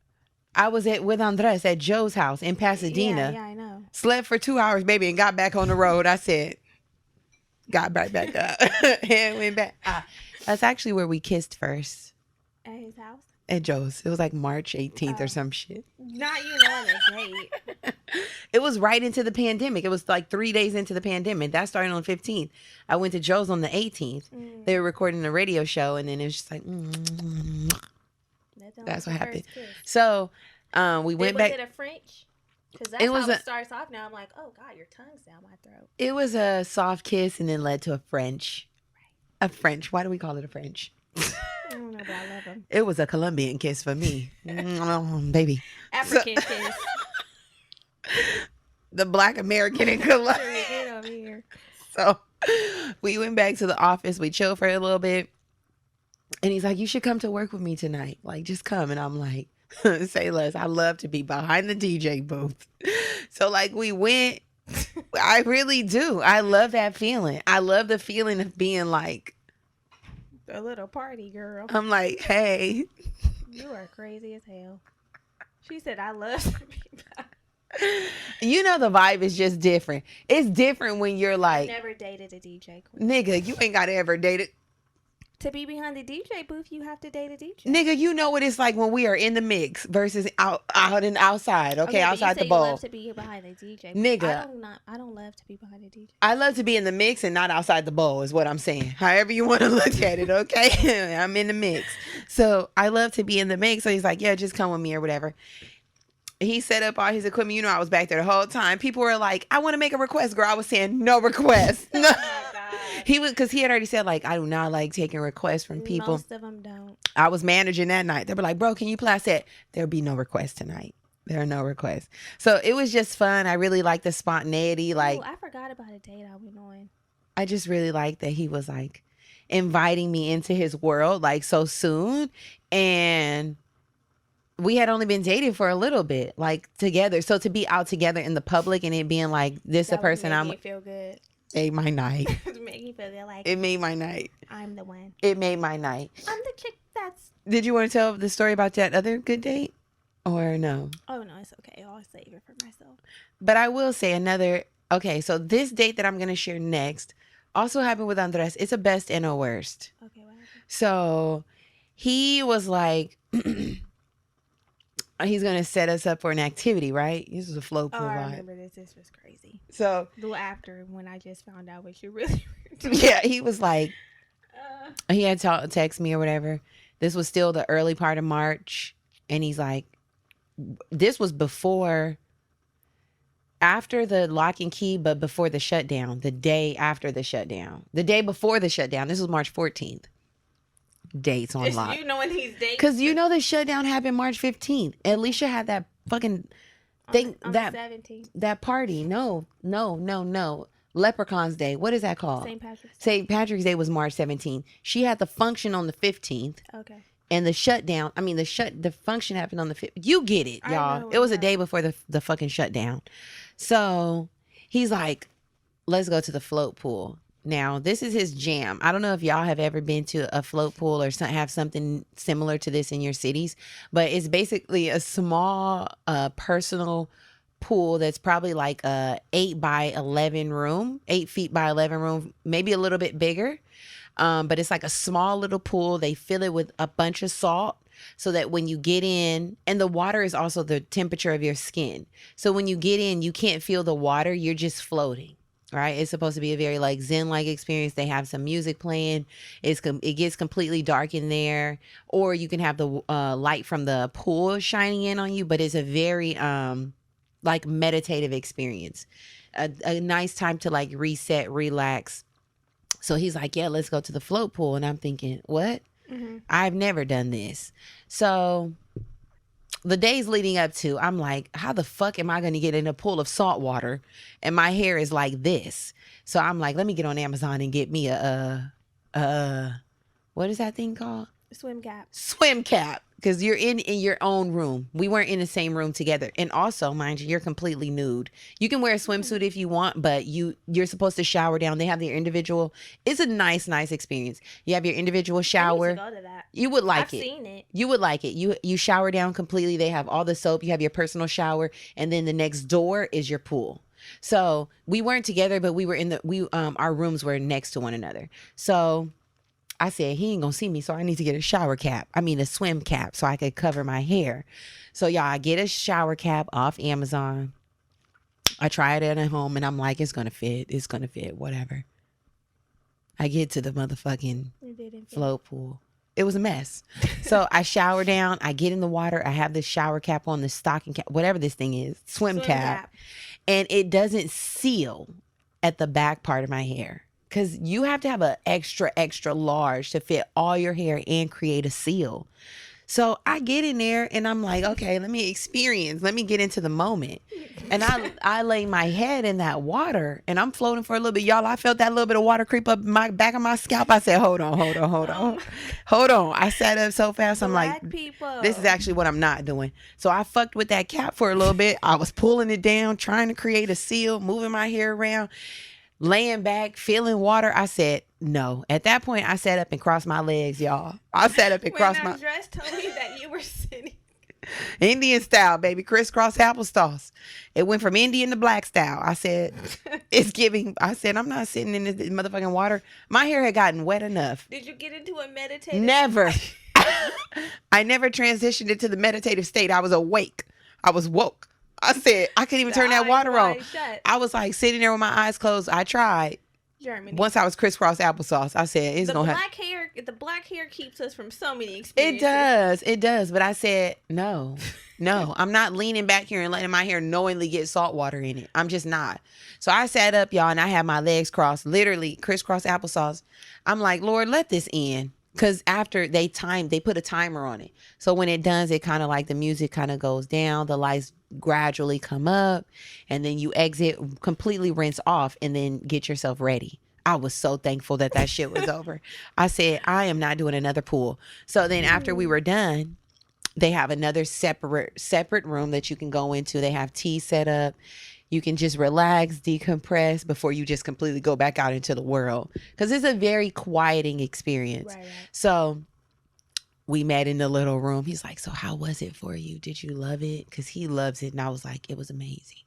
I was with Andres at Joe's house in Pasadena. Yeah, I know. Slept for 2 hours, baby, and got back on the road. I said, got right back up and went back. That's actually where we kissed first. At his house? At Joe's. It was like March 18th or some shit. Not on a date. It was right into the pandemic. It was like 3 days into the pandemic. That started on the 15th. I went to Joe's on the 18th. They were recording a radio show, and then it was just like, that's what happened. So we went back. Was it a French? Because that's how it starts off now. I'm like, oh, God, your tongue's down my throat. It was a soft kiss and then led to a French. Right. A French. Why do we call it a French? I don't know, but I love them. It was a Colombian kiss for me. Baby. African kiss. The Black American in Colombia. Get over here. So we went back to the office. We chilled for a little bit. And he's like, you should come to work with me tonight. Like, just come. And I'm like, say less. I love to be behind the DJ booth. So, like, we went. I really do. I love that feeling. I love the feeling of being like a little party girl. I'm like, hey. You are crazy as hell. She said, I love to be behind. The vibe is just different. It's different when you're like, never dated a DJ queen. Nigga, you ain't got to ever date it. To be behind the DJ booth, you have to date a DJ. Nigga, you know what it's like when we are in the mix versus out and outside. Okay, outside but you the bowl. You love to be behind the DJ. Nigga, I don't love to be behind the DJ. I love to be in the mix and not outside the bowl is what I'm saying. However you want to look at it, okay? I'm in the mix. So I love to be in the mix. So he's like, yeah, just come with me or whatever. He set up all his equipment. You know, I was back there the whole time. People were like, I want to make a request, girl. I was saying no request. Oh my God. Because he had already said, like, I do not like taking requests from people. Most of them don't. I was managing that night. They were like, bro, can you play? I said, there'll be no requests tonight. There are no requests. So it was just fun. I really liked the spontaneity. Like, I forgot about a date I went on. I just really liked that he was like inviting me into his world like so soon. And we had only been dating for a little bit, like together. So to be out together in the public and it being like this, the person I'm. It feel good. Made my night. Make me feel good, like it made my night. I'm the one. It made my night. I'm the chick that's. Did you want to tell the story about that other good date, or no? Oh no, it's okay. I'll save it for myself. But I will say another. Okay, so this date that I'm gonna share next also happened with Andres. It's a best and a worst. Okay, what happened? So he was like. He's going to set us up for an activity, right? This was a float pool I vibe. remember this. This was crazy. So, after when I just found out what you really were doing. Yeah, he was like, he had text me or whatever. This was still the early part of March. And he's like, this was after the lock and key, but before the shutdown, the day after the shutdown, the day before the shutdown. This was March 14th. Dates on lock. You knowing these dates? Because you know the shutdown happened March 15th. Alicia had that fucking thing, on that 17th. That party. No. Leprechaun's Day. What is that called? St. Patrick's Day was March 17th. She had the function on the 15th. Okay. And the shutdown, the function happened on the 15th. You get it, y'all. It was a day before the fucking shutdown. So he's like, let's go to the float pool. Now, this is his jam. I don't know if y'all have ever been to a float pool or have something similar to this in your cities, but it's basically a small personal pool that's probably like a 8 by 11 room, 8 feet by 11 room, maybe a little bit bigger. But it's like a small little pool. They fill it with a bunch of salt so that when you get in, and the water is also the temperature of your skin. So when you get in, you can't feel the water. You're just floating. Right, it's supposed to be a very like Zen-like experience. They have some music playing. It gets completely dark in there, or you can have the light from the pool shining in on you. But it's a very like meditative experience, a nice time to like reset, relax. So he's like, yeah, let's go to the float pool, and I'm thinking, what? Mm-hmm. I've never done this. So the days leading up to, I'm like, how the fuck am I going to get in a pool of salt water and my hair is like this? So I'm like, let me get on Amazon and get me a what is that thing called? Swim cap. Swim cap. Because you're in your own room. We weren't in the same room together. And also, mind you, you're completely nude. You can wear a swimsuit if you want, but you're supposed to shower down. They have their individual. It's a nice experience. You have your individual shower. I need to go to that. You would like it. I've seen it. You would like it. You shower down completely. They have all the soap. You have your personal shower, and then the next door is your pool. So we weren't together, but we were our rooms were next to one another. So I said, he ain't gonna see me, so I need to get a a swim cap so I could cover my hair. So y'all, I get a shower cap off Amazon. I try it at home and I'm like, it's gonna fit, whatever. I get to the motherfucking float pool. It was a mess. So I shower down, I get in the water, I have this shower cap on, the stocking cap, whatever this thing is, swim cap. And it doesn't seal at the back part of my hair. Because you have to have an extra large to fit all your hair and create a seal. So I get in there and I'm like, okay, let me get into the moment. And I lay my head in that water and I'm floating for a little bit. Y'all, I felt that little bit of water creep up my back of my scalp. I said, hold on. I sat up so fast. I'm like, this is actually what I'm not doing. So I fucked with that cap for a little bit. I was pulling it down, trying to create a seal, moving my hair around. Laying back, feeling water. I said, no. At that point, I sat up and crossed my legs, y'all. I sat up and crossed my... When Andres told me that you were sitting... Indian style, baby. Crisscross applesauce. It went from Indian to black style. I said, it's giving. I said, I'm not sitting in this motherfucking water. My hair had gotten wet enough. Did you get into a meditative? Never. I never transitioned into the meditative state. I was awake. I was woke. I said, I couldn't even turn that water on. Shut. I was like sitting there with my eyes closed. I tried. Germany. Once I was crisscross applesauce, I said, it's going to happen. The black hair keeps us from so many experiences. It does. But I said, no, I'm not leaning back here and letting my hair knowingly get salt water in it. I'm just not. So I sat up, y'all, and I had my legs crossed, literally crisscross applesauce. I'm like, Lord, let this end. Because after they put a timer on it. So when it does, it kind of like the music kind of goes down. The lights gradually come up. And then you exit, completely rinse off, and then get yourself ready. I was so thankful that shit was over. I said, I am not doing another pool. So then after we were done, they have another separate room that you can go into. They have tea set up. You can just relax, decompress before you just completely go back out into the world. Because it's a very quieting experience. Right. So we met in the little room. He's like, so how was it for you? Did you love it? Because he loves it. And I was like, it was amazing.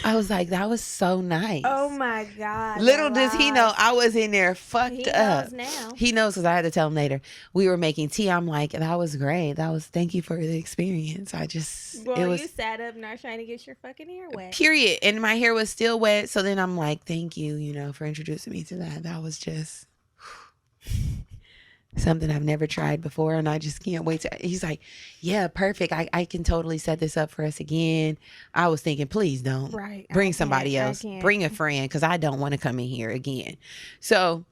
I was like, that was so nice. Oh my God. Little does he know, I was in there fucked up. He knows now. He knows because I had to tell him later. We were making tea. I'm like, that was great. Thank you for the experience. You sat up not trying to get your fucking hair wet. Period. And my hair was still wet. So then I'm like, thank you, for introducing me to that. That was just something I've never tried before, and I just can't wait to. He's like, yeah, perfect. I can totally set this up for us again. I was thinking, please don't. Right. Bring somebody else. Bring a friend, because I don't want to come in here again. So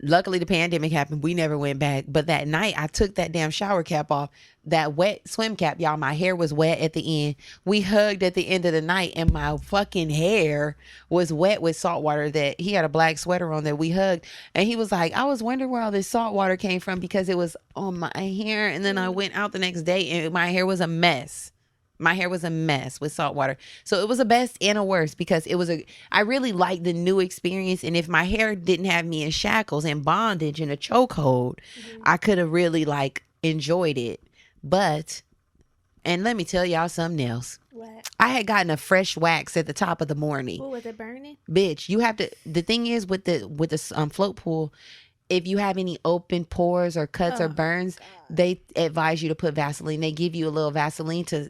luckily the pandemic happened. We never went back. But that night I took that damn shower cap off, that wet swim cap, y'all. My hair was wet at the end. We hugged at the end of the night, and my fucking hair was wet with salt water. That he had a black sweater on that we hugged. And he was like, I was wondering where all this salt water came from, because it was on my hair. And then I went out the next day and my hair was a mess. My hair was a mess with salt water. So it was a best and a worst, because I really liked the new experience. And if my hair didn't have me in shackles and bondage and a chokehold, I could have really enjoyed it. But, and let me tell y'all something else. What? I had gotten a fresh wax at the top of the morning. Oh, was it burning? Bitch, you have to, the thing is with the float pool, if you have any open pores or cuts or burns, they advise you to put Vaseline. They give you a little Vaseline to,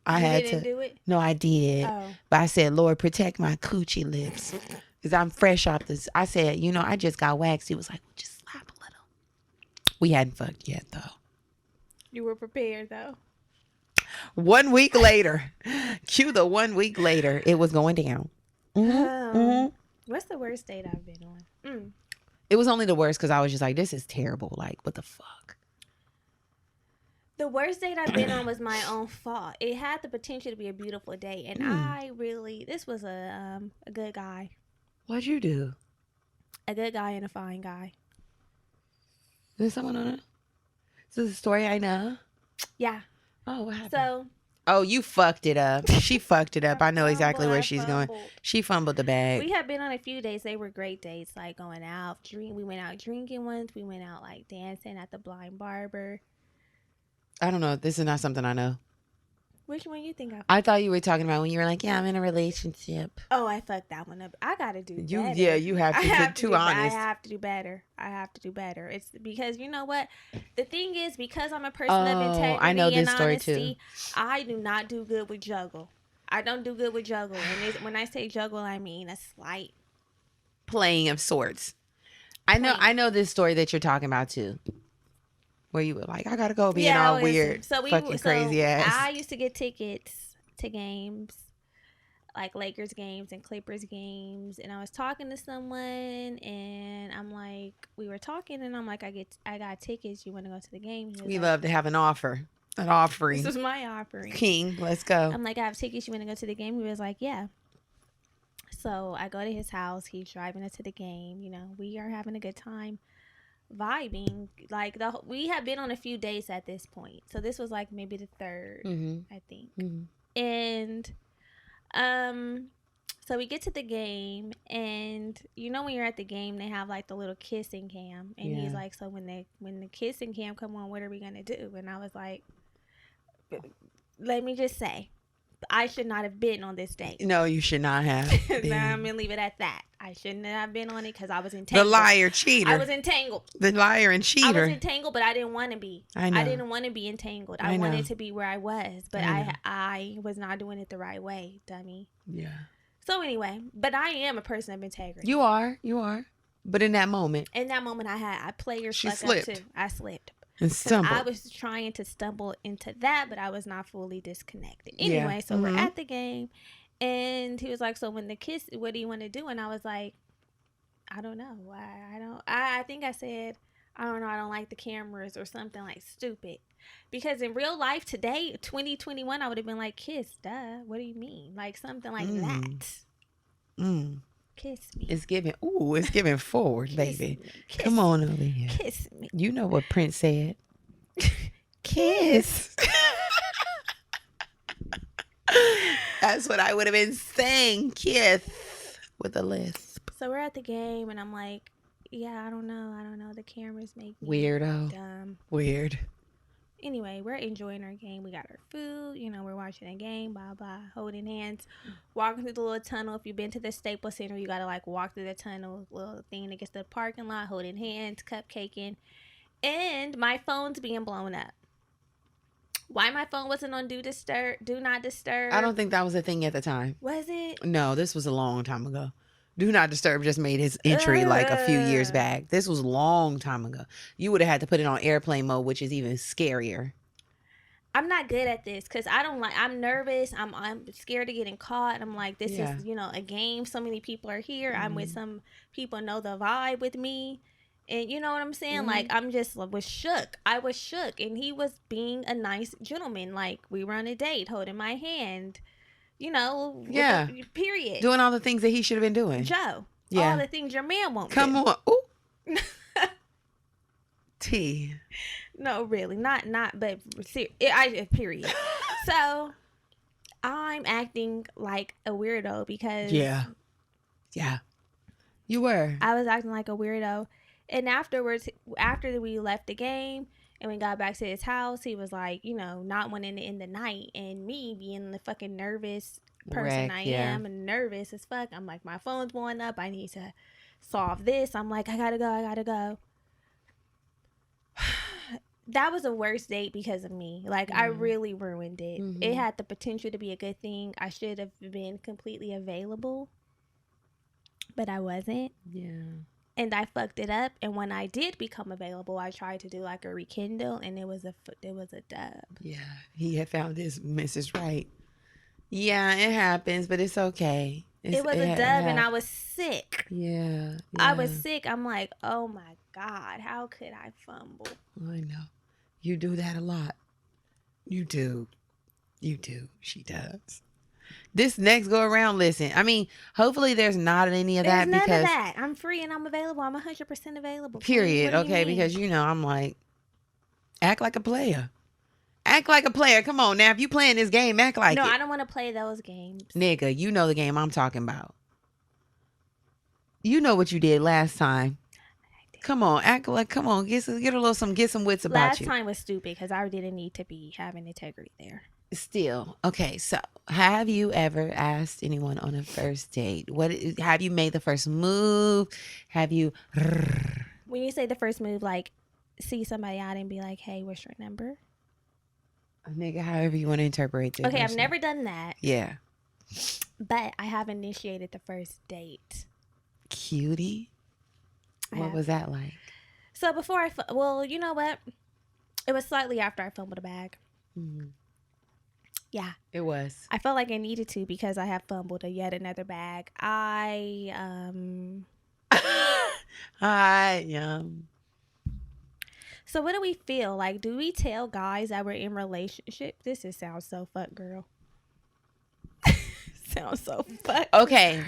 I had to do it? No, I did. But I said, Lord, protect my coochie lips, because I'm fresh off this. I said, I just got waxed. He was like, just slap a little. We hadn't fucked yet, though. You were prepared, though. 1 week later, cue the 1 week later, it was going down. What's the worst date I've been on? It was only the worst because I was just like, this is terrible. Like, what the fuck? The worst date I've been on was my own fault. It had the potential to be a beautiful date, and this was a good guy. What'd you do? A good guy and a fine guy. Is someone on it? Is this a story I know? Yeah. Oh, what happened? So. Oh, you fucked it up. She fucked it up. I know exactly where she's going. She fumbled the bag. We had been on a few dates. They were great dates, like going out, we went out drinking once. We went out dancing at the Blind Barber. I don't know. This is not something I know. Which one you think I thought you were talking about when you were like, yeah, I'm in a relationship. Oh, I fucked that one up. I gotta do better. Yeah, you have to be too honest. I have to do better. It's because you know what? The thing is, because I'm a person of integrity I know this and story honesty, too. I do not do good with juggle. I don't do good with juggle. And when I say juggle, I mean a slight playing of sorts. I know this story that you're talking about too. Where you were like, I gotta go being all weird, crazy ass. I used to get tickets to games, like Lakers games and Clippers games, and I was talking to someone, and I'm like, we were talking, and I'm like, I got tickets. You want to go to the game? We love to have an offering. This is my offering. King, let's go. I'm like, I have tickets. You want to go to the game? He was like, yeah. So I go to his house. He's driving us to the game. We are having a good time. Vibing, we have been on a few dates at this point, so this was maybe the third, I think. And So we get to the game, and you know when you're at the game, they have like the little kissing cam, and Yeah. he's like, "So when the kissing cam come on, what are we gonna do?" And I was like, "Let me just say, I should not have been on this date." No, you should not have been. Now I'm gonna leave it at that. I shouldn't have been on it because I was The entangled. liar, cheater. I was entangled. The liar and I cheater. was entangled, but I didn't want to be. I know. I didn't want to be entangled. I wanted to be where I was, but I was not doing it the right way, dummy. Yeah. So anyway, but I am a person of integrity. You are. But in that moment, I players she fuck slipped. up too. I slipped. And stumbled. I was trying to stumble into that, but I was not fully disconnected. Anyway, so we're at the game, and he was like, "So when the kiss, what do you want to do?" And I was like, "I don't know. I think I said, I don't know. I don't like the cameras or something like stupid." Because in real life today, 2021, I would have been like, "Kiss, duh. What do you mean?" Like something like that. Kiss me. It's giving forward, baby. Come me. on over here. Kiss me. You know what Prince said. Kiss. That's what I would have been saying. Kiss with a lisp. So we're at the game, and I'm like, yeah, I don't know. The cameras make me weirdo. Dumb. Weird. Anyway, we're enjoying our game. We got our food. You know, we're watching a game. Bye bye. Holding hands. Walking through the little tunnel. If you've been to the Staples Center, you got to like walk through the tunnel. Little thing that gets to the parking lot. Holding hands. Cupcaking. And my phone's being blown up. Why my phone wasn't on do not disturb? I don't think that was a thing at the time. Was it? No, this was a long time ago. Do Not Disturb just made his entry like a few years back. This was a long time ago. You would have had to put it on airplane mode, which is even scarier. I'm not good at this because I'm nervous. I'm scared of getting caught. I'm like, this is, a game. So many people are here. I'm with some people know the vibe with me. And you know what I'm saying? Like, I'm just was shook. I was shook. And he was being a nice gentleman. Like, we were on a date, holding my hand. Period. Doing all the things that he should have been doing. Joe. Yeah. All the things your man won't do. Come on. Ooh. T. No, really. Not, but period. So, I'm acting like a weirdo because. Yeah. You were. I was acting like a weirdo. And afterwards, after we left the game, and we got back to his house, he was like, not wanting to end the night. And me being the fucking nervous person I am and nervous as fuck. I'm like, my phone's blowing up. I need to solve this. I'm like, I gotta go. That was a worst date because of me. Like, I really ruined it. It had the potential to be a good thing. I should have been completely available, but I wasn't. Yeah. And I fucked it up. And when I did become available, I tried to do like a rekindle, and it was a dub. Yeah, he had found his Mrs. Right. Yeah, it happens, but it's okay. It was a dub, and I was sick. Yeah. I was sick. I'm like, oh my God, how could I fumble? I know. You do that a lot. You do. She does. This next go around, listen. I mean, hopefully there's not any of that. None because of that. I'm free and I'm available. I'm 100% available. Period. Okay, because I'm like, act like a player. Act like a player. Come on now. If you playing this game, act like it. No, I don't want to play those games. Nigga, you know the game I'm talking about. You know what you did last time. Come on, act like. Come on, get some wits about you. Last time was stupid because I didn't need to be having integrity there. Still, okay. So, have you ever asked anyone on a first date? Have you made the first move? Have you? When you say the first move, like see somebody out and be like, "Hey, what's your number?" Nigga, however you want to interpret it. Okay, I've never done that. Yeah, but I have initiated the first date. Cutie. What was that like? So before you know what? It was slightly after I fumbled a bag. Mm-hmm. Yeah. It was. I felt like I needed to because I have fumbled yet another bag. So what do we feel? Like, do we tell guys that we're in relationship? Sounds so fuck girl. Sounds so fuck. Okay.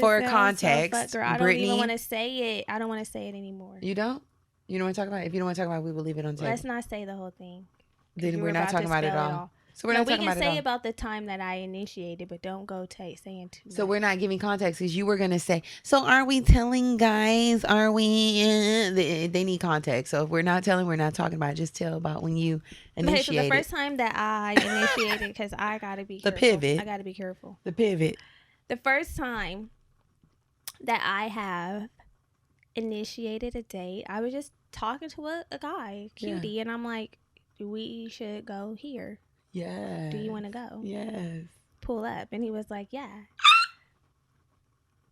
For context, so I don't even want to say it. I don't want to say it anymore. You don't? You don't want to talk about it? If you don't want to talk about it, we will leave it on the table. Let's not say the whole thing. Then we're not talking about it all. So we're No, not we talking can about it say all. about the time that I initiated, but don't go saying too So much. we're not giving context because you were gonna say. So are we telling guys? Are we? They need context. So if we're not telling, we're not talking about it. Just tell about when you Okay, so the initiated. first time that I initiated, because I gotta be The careful. pivot. I gotta be careful. The pivot. The first time that I have initiated a date, I was just talking to a guy, cutie, and I'm like, we should go here. Yeah. Do you want to go? Yes. Pull up. And he was like, yeah.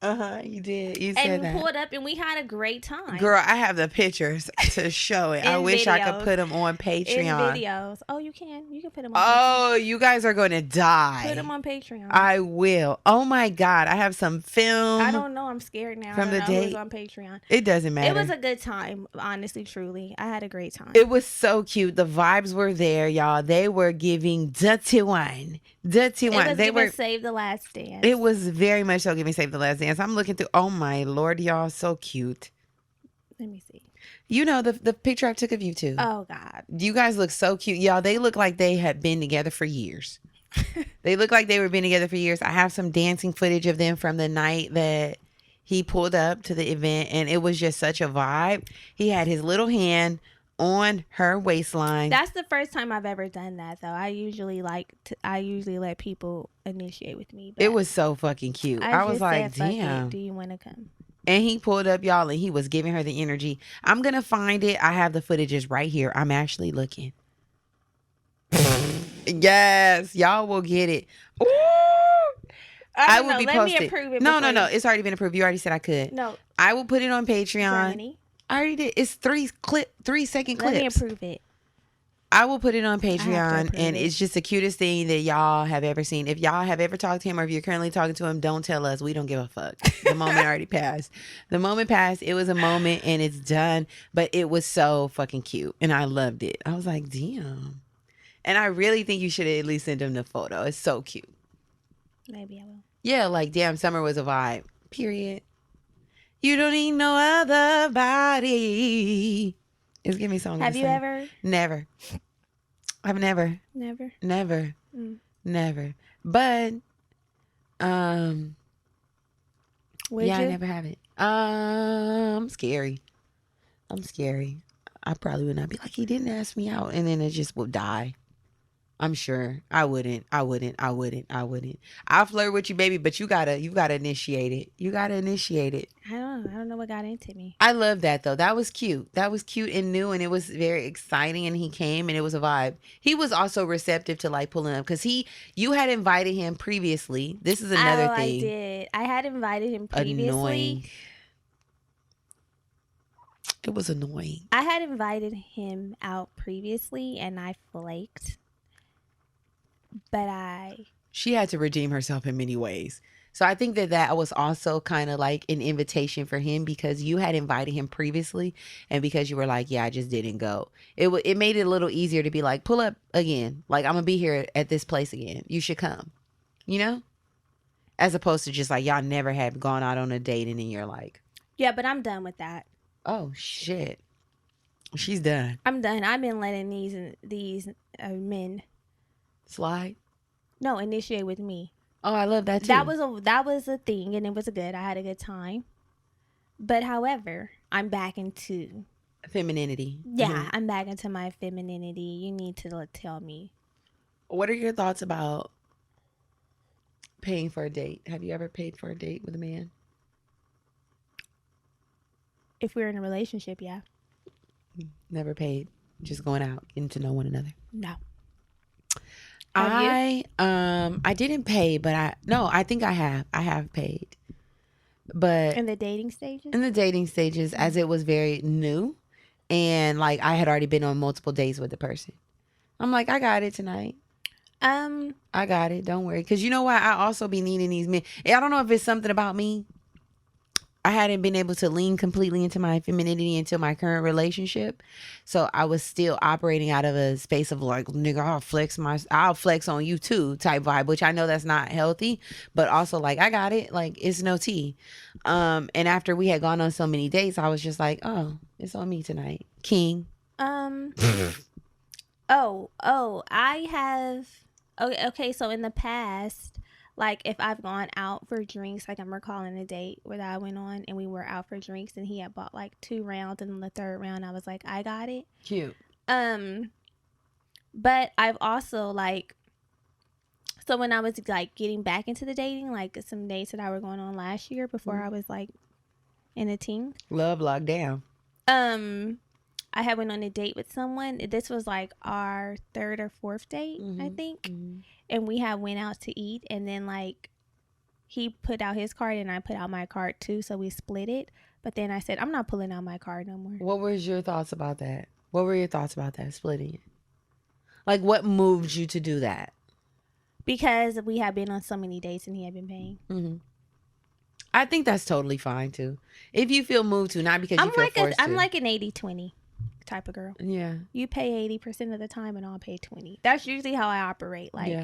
You did. You And said we that. pulled up and we had a great time. Girl, I have the pictures to show it. I wish I could put them on Patreon. In videos. Oh, you can. You can put them on Patreon. You guys are going to die. Put them on Patreon. I will. Oh my God. I have some film. I don't know. I'm scared now. From I don't the know date. who's on Patreon. It doesn't matter. It was a good time, honestly, truly. I had a great time. It was so cute. The vibes were there, y'all. They were giving dirty wine. Dirty wine. It was giving Save the Last Dance. It was very much so giving Save the Last Dance. I'm looking through. Oh my Lord, y'all. So cute. Let me see. You know, the picture I took of you too. Oh God. You guys look so cute. Y'all, they look like they had been together for years. They look like they were been together for years. I have some dancing footage of them from the night that he pulled up to the event, and it was just such a vibe. He had his little hand on her waistline. That's the first time I've ever done that, though. I usually let people initiate with me. It was so fucking cute. I was like, damn. Do you want to come? And he pulled up, y'all, and he was giving her the energy. I'm going to find it. I have the footages right here. I'm actually looking. Yes, y'all will get it. Ooh. I will be posted. Me approve it. No. It's already been approved. You already said I could. No. I will put it on Patreon. Germany. I already did. It's 3-second clips. Let me approve it. I will put it on Patreon, and it's just the cutest thing that y'all have ever seen. If y'all have ever talked to him, or if you're currently talking to him, don't tell us. We don't give a fuck. The moment already passed. The moment passed. It was a moment, and it's done. But it was so fucking cute, and I loved it. I was like, damn. And I really think you should at least send him the photo. It's so cute. Maybe I will. Yeah, like, damn, summer was a vibe. Period. You don't need no other body. It's giving me something. Have you ever? Never. I've never. Never. Never. Never. But Would yeah, you? I never have it. I'm scary. I probably would not be like, he didn't ask me out, and then it just would die. I'm sure. I wouldn't. I'll flirt with you, baby, but you gotta initiate it. You gotta initiate it. I don't know what got into me. I love that though. That was cute. That was cute and new, and it was very exciting, and he came, and it was a vibe. He was also receptive to like pulling up because you had invited him previously. This is another thing. I did. I had invited him previously. Annoying. It was annoying. I had invited him out previously, and I flaked. But she had to redeem herself in many ways. So I think that was also kind of like an invitation for him because you had invited him previously, and because you were like, yeah, I just didn't go. It made it a little easier to be like, pull up again. Like, I'm going to be here at this place again. You should come, you know? As opposed to just like, y'all never have gone out on a date and then you're like. Yeah, but I'm done with that. Oh, shit. She's done. I'm done. I've been letting these men slide. No, initiate with me. Oh, I love that too. That was a thing, and it was good. I had a good time. But however, I'm back into femininity. Yeah, I'm back into my femininity. You need to tell me. What are your thoughts about paying for a date? Have you ever paid for a date with a man? If we're in a relationship, yeah. Never paid. Just going out, getting to know one another. No. I didn't pay, but I think I have. I have paid. But in the dating stages? In the dating stages, as it was very new, and like I had already been on multiple dates with the person. I'm like, I got it tonight. I got it. Don't worry. Because you know what? I also be needing these men. I don't know if it's something about me. I hadn't been able to lean completely into my femininity until my current relationship. So I was still operating out of a space of like, nigga, I'll flex on you too type vibe, which I know that's not healthy, but also like, I got it. Like, it's no tea. And after we had gone on so many dates, I was just like, oh, it's on me tonight. King. I have Okay, so in the past, like if I've gone out for drinks, like I'm recalling a date where I went on and we were out for drinks and he had bought like 2 rounds and then the third round I was like, I got it. Cute. But I've also like, so when I was like getting back into the dating, like some dates that I were going on last year before I was like in a teen. Love lockdown. I had went on a date with someone. This was like our third or fourth date, I think. And we had went out to eat and then like he put out his card and I put out my card too, so we split it. But then I said, I'm not pulling out my card no more. What was your thoughts about that? What were your thoughts about that, splitting it? Like, what moved you to do that? Because we had been on so many dates and he had been paying. I think that's totally fine too. If you feel moved to, not because you feel forced to. I'm like an 80-20 type of girl. Yeah. You pay 80% of the time and I'll pay 20. That's usually how I operate. Like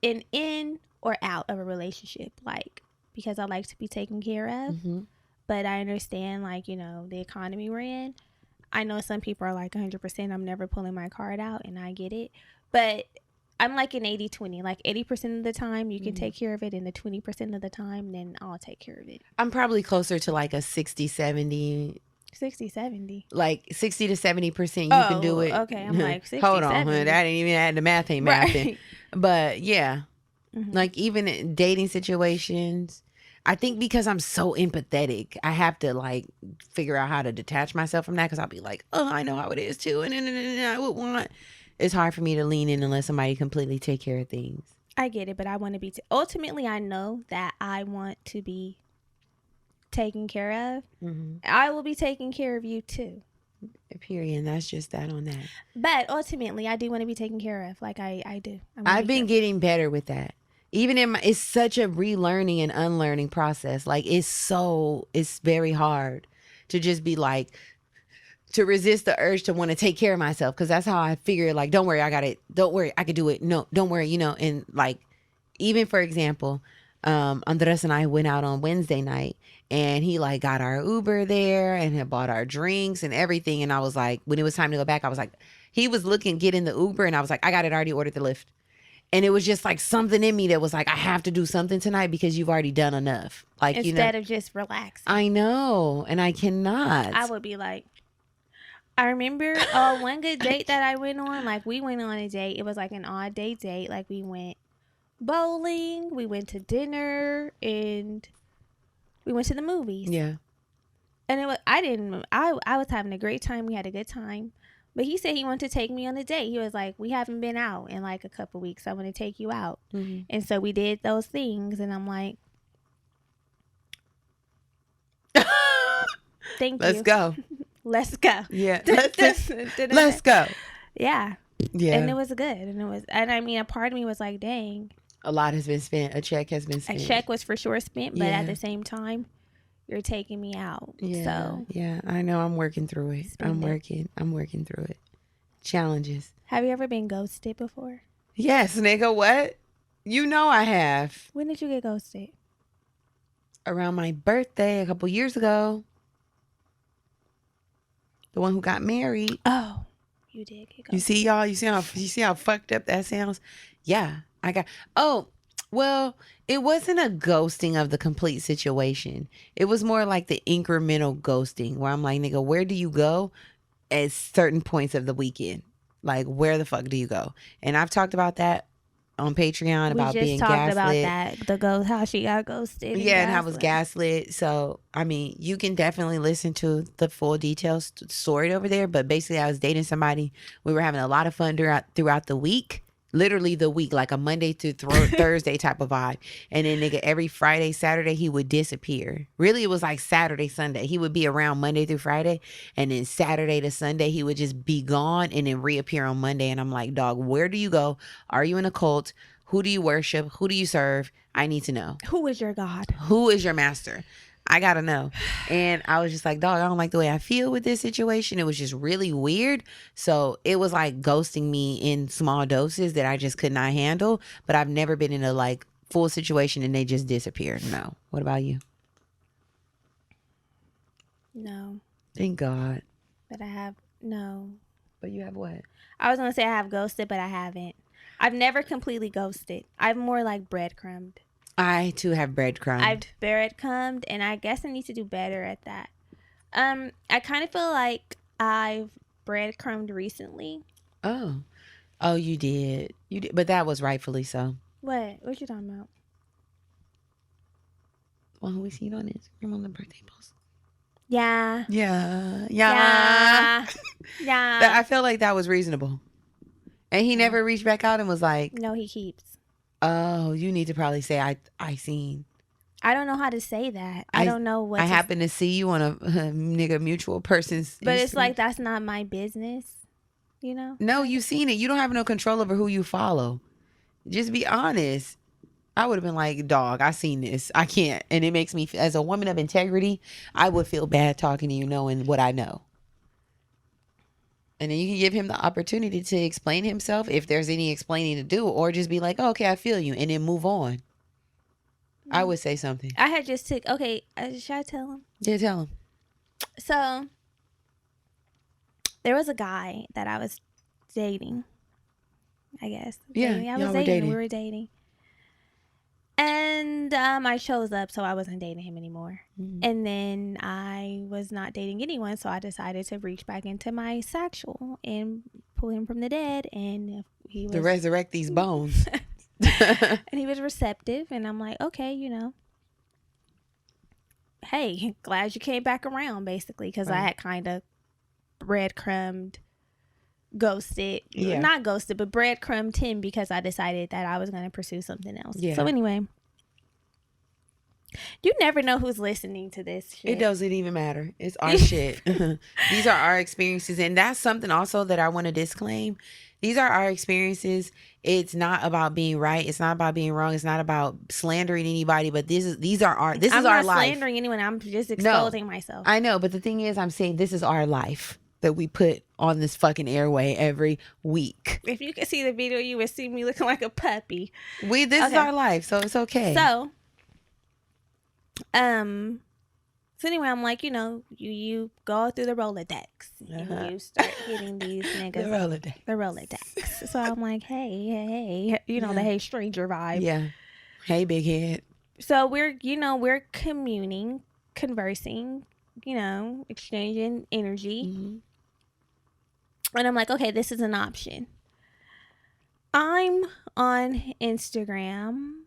in or out of a relationship. Like, because I like to be taken care of. But I understand, like, you know, the economy we're in. I know some people are like 100%. I'm never pulling my card out, and I get it. But I'm like an 80-20. Like 80% of the time you can take care of it, and the 20% of the time, then I'll take care of it. I'm probably closer to like a 60-70. 60-70. Like 60 to 70% you can do it. Okay, I'm like 60, Hold on, 70. that ain't even add the math ain't mathing. Right. But yeah. Like even in dating situations, I think because I'm so empathetic, I have to like figure out how to detach myself from that, because I'll be like, oh, I know how it is too, and I would want. It's hard for me to lean in unless somebody completely take care of things. I get it, but I want to be. Ultimately, I know that I want to be taken care of. I will be taking care of you too. Period. And that's just that on that. But ultimately, I do want to be taken care of. Like I do. I've been getting better with that. Even in it's such a relearning and unlearning process. Like it's very hard to just be like, to resist the urge to want to take care of myself. Cause that's how I figure, like, don't worry, I got it. Don't worry, I could do it. No, don't worry, you know. And like, even for example, Andres and I went out on Wednesday night and he like got our Uber there and had bought our drinks and everything. And I was like, when it was time to go back, I was like, he was looking, get in the Uber. And I was like, I got it, already ordered the Lyft. And it was just like something in me that was like, I have to do something tonight because you've already done enough. Like, instead of just relaxing. I know. And I cannot. I would be like, I remember one good date that I went on. Like, we went on a date. It was like an odd day date. Like, we went bowling, we went to dinner, and we went to the movies. Yeah. And it was, I was having a great time. We had a good time. But he said he wanted to take me on a date. He was like, we haven't been out in like a couple weeks. I want to take you out. And so we did those things. And I'm like, thank you. Let's go. Let's go. Yeah. Let's go. Yeah. Yeah. And it was good. And I mean, a part of me was like, dang. A lot has been spent. A check has been spent. A check was for sure spent. But at the same time, you're taking me out. Yeah. So. Yeah. I know. I'm working through it. I'm working through it. Challenges. Have you ever been ghosted before? Yes, nigga. What? You know I have. When did you get ghosted? Around my birthday a couple years ago. The one who got married. Oh, you did get ghosted. You see, y'all? You see how fucked up that sounds? Yeah. I got. Oh, well, it wasn't a ghosting of the complete situation. It was more like the incremental ghosting where I'm like, nigga, where do you go at certain points of the weekend? Like, where the fuck do you go? And I've talked about that on Patreon about being gaslit. We just talked about that, how she got ghosted. Yeah, and how I was gaslit. So, I mean, you can definitely listen to the full details story over there. But basically, I was dating somebody. We were having a lot of fun throughout the week. Literally the week, like a Monday through Thursday type of vibe. And then nigga, every Friday, Saturday, he would disappear. Really, it was like Saturday, Sunday. He would be around Monday through Friday. And then Saturday to Sunday, he would just be gone and then reappear on Monday. And I'm like, dog, where do you go? Are you in a cult? Who do you worship? Who do you serve? I need to know. Who is your God? Who is your master? I gotta know. And I was just like, dog, I don't like the way I feel with this situation. It was just really weird. So it was like ghosting me in small doses that I just could not handle. But I've never been in a like full situation and they just disappeared. No. What about you? No. Thank God. But I have no. But you have what? I was gonna say I have ghosted, but I haven't. I've never completely ghosted. I'm more like breadcrumbed. I too have breadcrumbed. I've breadcrumbed, and I guess I need to do better at that. I kind of feel like I've breadcrumbed recently. Oh, you did. You did, but that was rightfully so. What you talking about? Well, who we seen on Instagram on the birthday post. Yeah. Yeah. I feel like that was reasonable. And he never reached back out and was like, no, he keeps. Oh, you need to probably say I seen. I don't know how to say that. I don't know what. I happen to see you on a nigga mutual person's. But Instagram. it's like that's not my business, you know. No, you seen it. You don't have no control over who you follow. Just be honest. I would have been like, dog, I seen this. I can't. And it makes me, as a woman of integrity, I would feel bad talking to you knowing what I know. And then you can give him the opportunity to explain himself if there's any explaining to do, or just be like, oh, okay, I feel you, and then move on. I would say something. I had just should I tell him? Yeah, tell him. So there was a guy that I was dating, I guess. Yeah, I was dating. We were dating. And I chose up, so I wasn't dating him anymore. Mm-hmm. And then I was not dating anyone, so I decided to reach back into my satchel and pull him from the dead. And he was... To resurrect these bones. And he was receptive, and I'm like, okay, you know. Hey, glad you came back around, basically, because I had kind of breadcrumbed, ghosted. Yeah. Not ghosted, but breadcrumbed him because I decided that I was going to pursue something else. Yeah. So anyway, you never know who's listening to this shit. It doesn't even matter. It's our shit. These are our experiences. And that's something also that I want to disclaim. These are our experiences. It's not about being right. It's not about being wrong. It's not about slandering anybody. But this is our life. I'm not slandering anyone. I'm just exposing myself. I know. But the thing is, I'm saying this is our life that we put on this fucking airway every week. If you could see the video, you would see me looking like a puppy. This is our life, so it's okay. So anyway, I'm like, you know, you go through the Rolodex and you start hitting these niggas. The Rolodex. So I'm like, hey, you know, the hey stranger vibe. Yeah. Hey, big head. So we're communing, conversing, you know, exchanging energy. Mm-hmm. And I'm like, okay, this is an option. I'm on Instagram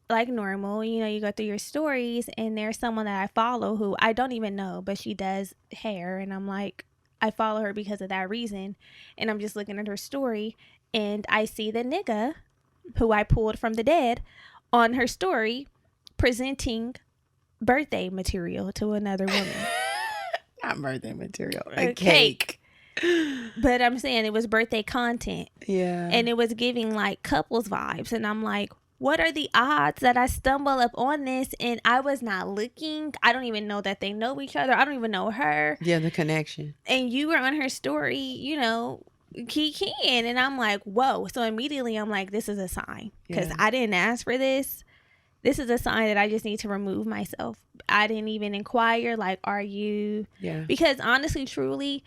like normal. You know, you go through your stories and there's someone that I follow who I don't even know, but she does hair. And I'm like, I follow her because of that reason. And I'm just looking at her story and I see the nigga who I pulled from the dead on her story presenting birthday material to another woman. Not birthday material. A cake. But I'm saying it was birthday content. Yeah. And it was giving like couples vibes. And I'm like, what are the odds that I stumble up on this and I was not looking? I don't even know that they know each other. I don't even know her. Yeah, the connection. And you were on her story, you know, keying. And I'm like, whoa. So immediately I'm like, this is a sign. Because I didn't ask for this. This is a sign that I just need to remove myself. I didn't even inquire, like, are you? Yeah. Because honestly, truly,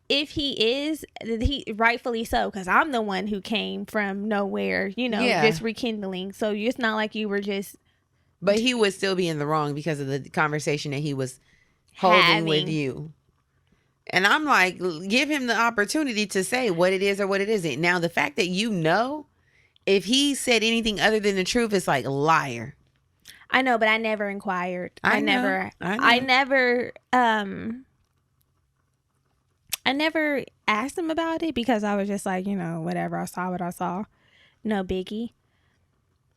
if he is, he rightfully so, because I'm the one who came from nowhere, you know, just rekindling. So it's not like you were just. But he would still be in the wrong because of the conversation that he was holding with you. And I'm like, give him the opportunity to say what it is or what it isn't. Now, the fact that you know, if he said anything other than the truth, it's like a liar. I know, but I never inquired. I never asked him about it because I was just like, you know, whatever. I saw what I saw. No biggie.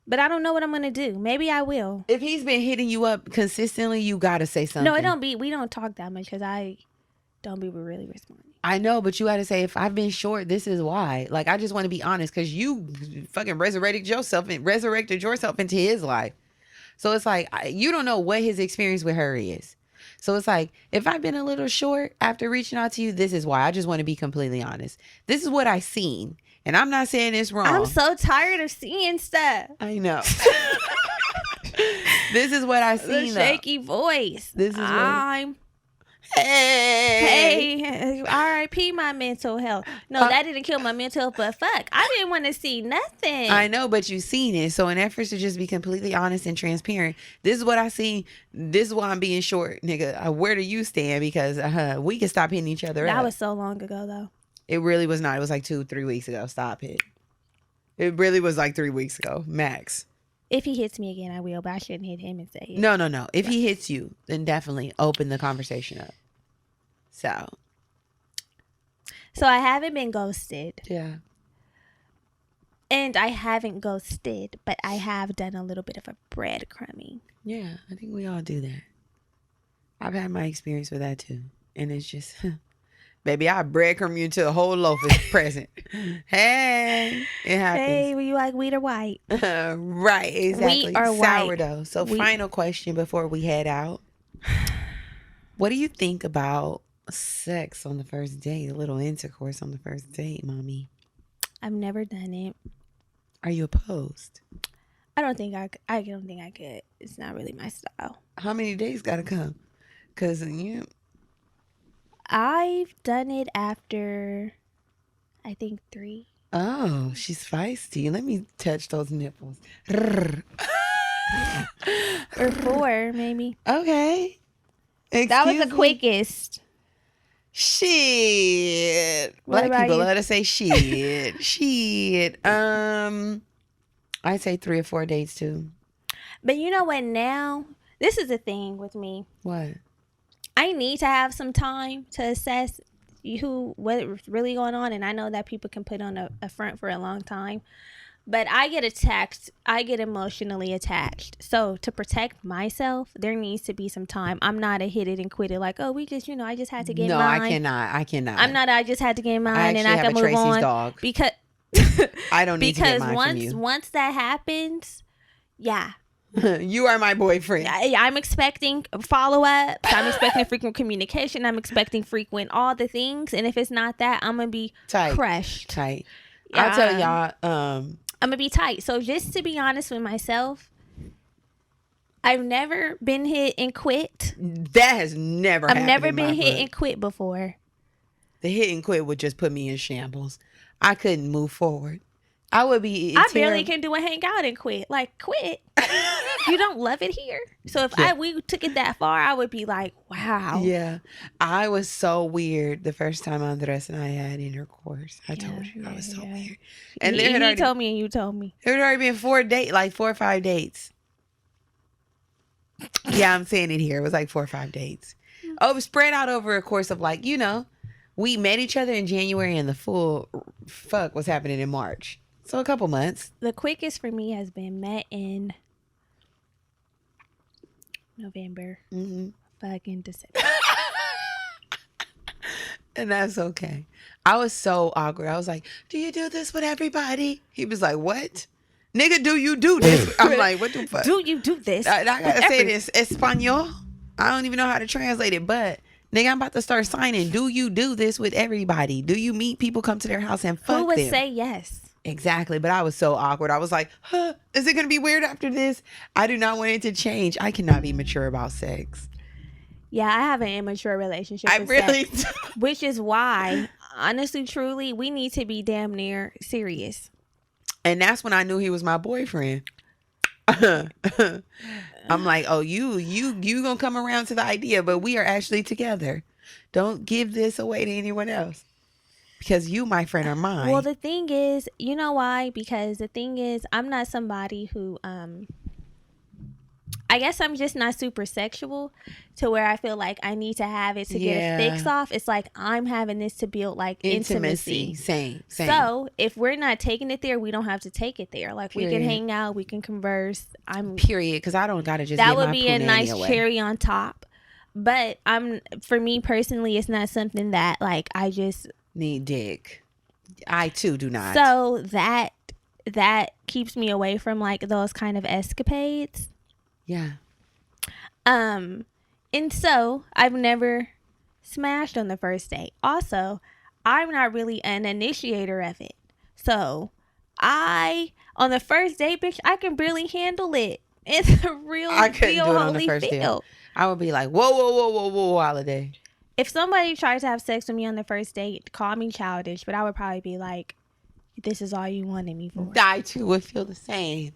But I don't know what I'm going to do. Maybe I will. If he's been hitting you up consistently, you got to say something. No, we don't talk that much because I don't be really responding. I know, but you got to say, if I've been short, this is why. Like, I just want to be honest because you fucking resurrected yourself into his life. So it's like, you don't know what his experience with her is. So it's like, if I've been a little short after reaching out to you, this is why. I just want to be completely honest. This is what I seen. And I'm not saying it's wrong. I'm so tired of seeing stuff. I know. This is what I seen. The shaky voice. This is I'm. Hey. R.I.P. my mental health. No, that didn't kill my mental health, but fuck, I didn't want to see nothing. I know, but you seen it. So in efforts to just be completely honest and transparent, this is what I see. This is why I'm being short, nigga. Where do you stand? Because we can stop hitting each other up. That was so long ago, though. It really was not. It was like 2-3 weeks ago. Stop it. It really was like 3 weeks ago, max. If he hits me again, I will, but I shouldn't hit him and say it. No. If he hits you, then definitely open the conversation up. So I haven't been ghosted. Yeah. And I haven't ghosted, but I have done a little bit of a breadcrumbing. Yeah, I think we all do that. I've had my experience with that too. And it's just, baby, I breadcrumb you until the whole loaf is present. Hey, it happens. Hey, were you like wheat or white? Right, exactly. Wheat or sourdough. white? So final question before we head out. What do you think about sex on the first date? A little intercourse on the first date, mommy? I've never done it. Are you opposed? I don't think I could. It's not really my style. How many days gotta come? Because I've done it after, I think 3. Oh, she's feisty. Let me touch those nipples. Or 4, maybe. Okay. That was the quickest. Shit. What Black people you? love to say shit. Shit. I'd say 3 or 4 dates too. But you know what now? This is the thing with me. What? I need to have some time to assess what's really going on. And I know that people can put on a front for a long time. But I get attacked. I get emotionally attached. So to protect myself, there needs to be some time. I'm not a hit it and quit it. Like, oh, I just had to get mine. No, I cannot. I'm not. I just had to get mine and I have can move Tracy's on. Dog. Because I don't need to get mine from you. Once that happens, yeah. You are my boyfriend. I'm expecting follow-ups. I'm expecting frequent communication. I'm expecting frequent all the things. And if it's not that, I'm going to be crushed. Tight. I'll tell y'all. I'm going to be tight. So just to be honest with myself, I've never been hit and quit. That has never happened. I've never been hit and quit before. The hit and quit would just put me in shambles. I couldn't move forward. I would be. I barely can do a hangout and quit. Like, quit. You don't love it here. So if we took it that far, I would be like, wow. Yeah. I was so weird the first time Andres and I had intercourse. I told you I was so weird. And he told me and you told me. There had already been 4 or 5 dates. Yeah, I'm saying it here. It was like 4 or 5 dates. Oh, it was spread out over a course of like, we met each other in January and the full fuck was happening in March. So a couple months. The quickest for me has been met in November. Fucking December. And that's okay. I was so awkward. I was like, do you do this with everybody? He was like, what? Nigga, do you do this? I'm like, what the fuck? Do you do this? I gotta say this. Espanol. I don't even know how to translate it, but nigga, I'm about to start signing. Do you do this with everybody? Do you meet people, come to their house and fuck them? Who would say yes? Exactly. But I was so awkward. I was like, is it going to be weird after this? I do not want it to change. I cannot be mature about sex. Yeah, I have an immature relationship with sex, which is why, honestly, truly, we need to be damn near serious. And that's when I knew he was my boyfriend. I'm like, oh, you gonna come around to the idea, but we are actually together. Don't give this away to anyone else. Because you, my friend, are mine. Well, the thing is, you know why? Because the thing is, I'm not somebody who, I guess I'm just not super sexual to where I feel like I need to have it to get a fix off. It's like I'm having this to build like intimacy. Same. So if we're not taking it there, we don't have to take it there. Like we can hang out, we can converse. Period. Because I don't gotta just. That would be a nice cherry on top. But for me personally, it's not something that like I just need dick. I too do not. So that keeps me away from like those kind of escapades. Yeah. And so I've never smashed on the first date. Also, I'm not really an initiator of it. So on the first date, bitch, I can barely handle it. It's a real I couldn't do it on the holy first feel. date. I would be like, whoa, holiday. if somebody tries to have sex with me on the first date, call me childish, but I would probably be like, this is all you wanted me for. I too would feel the same.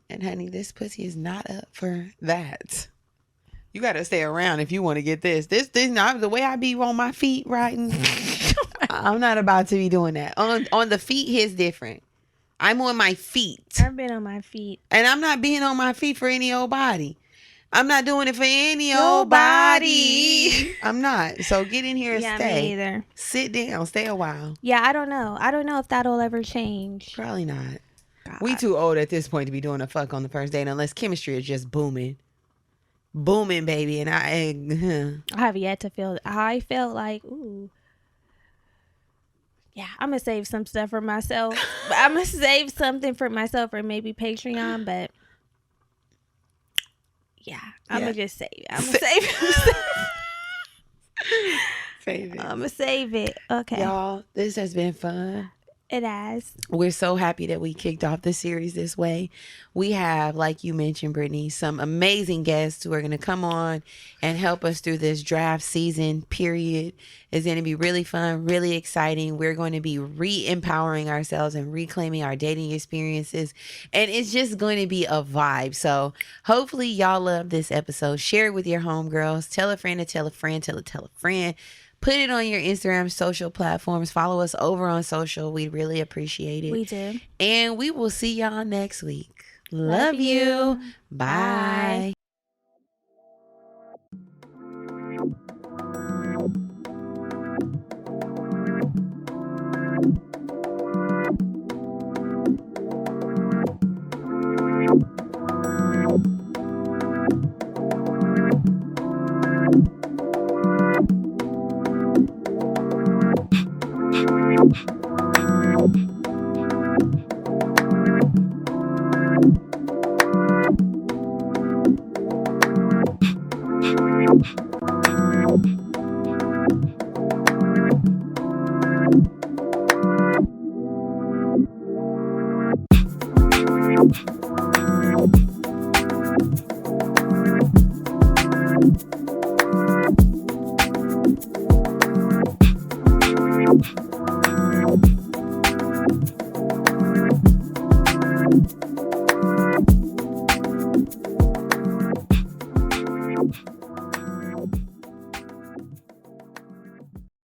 And honey, this pussy is not up for that. You gotta stay around if you want to get this. This not the way I be on my feet riding. I'm not about to be doing that. On the feet, his different. I'm on my feet. I've been on my feet. And I'm not being on my feet for any old body. I'm not doing it for any old body. I'm not. So get in here and stay. Me either. Sit down. Stay a while. Yeah, I don't know. I don't know if that'll ever change. Probably not. God. We too old at this point to be doing a fuck on the first date unless chemistry is just booming. Booming, baby. And I have yet to feel. I felt like, ooh. Yeah, I'm going to save some stuff for myself. I'm going to save something for myself for maybe Patreon, but yeah, I'm going to just save it. I'm going to save it. Save it. I'm going to save it. Okay. Y'all, this has been fun. It has. We're so happy that we kicked off the series this way. We have, like you mentioned, Brittany, some amazing guests who are going to come on and help us through this draft season period. It's going to be really fun, really exciting. We're going to be re-empowering ourselves and reclaiming our dating experiences. And it's just going to be a vibe. So hopefully y'all love this episode. Share it with your homegirls. Tell a friend to tell a friend, tell a friend. Put it on your Instagram social platforms. Follow us over on social. We really appreciate it. We do. And we will see y'all next week. Love you. Bye. Bye.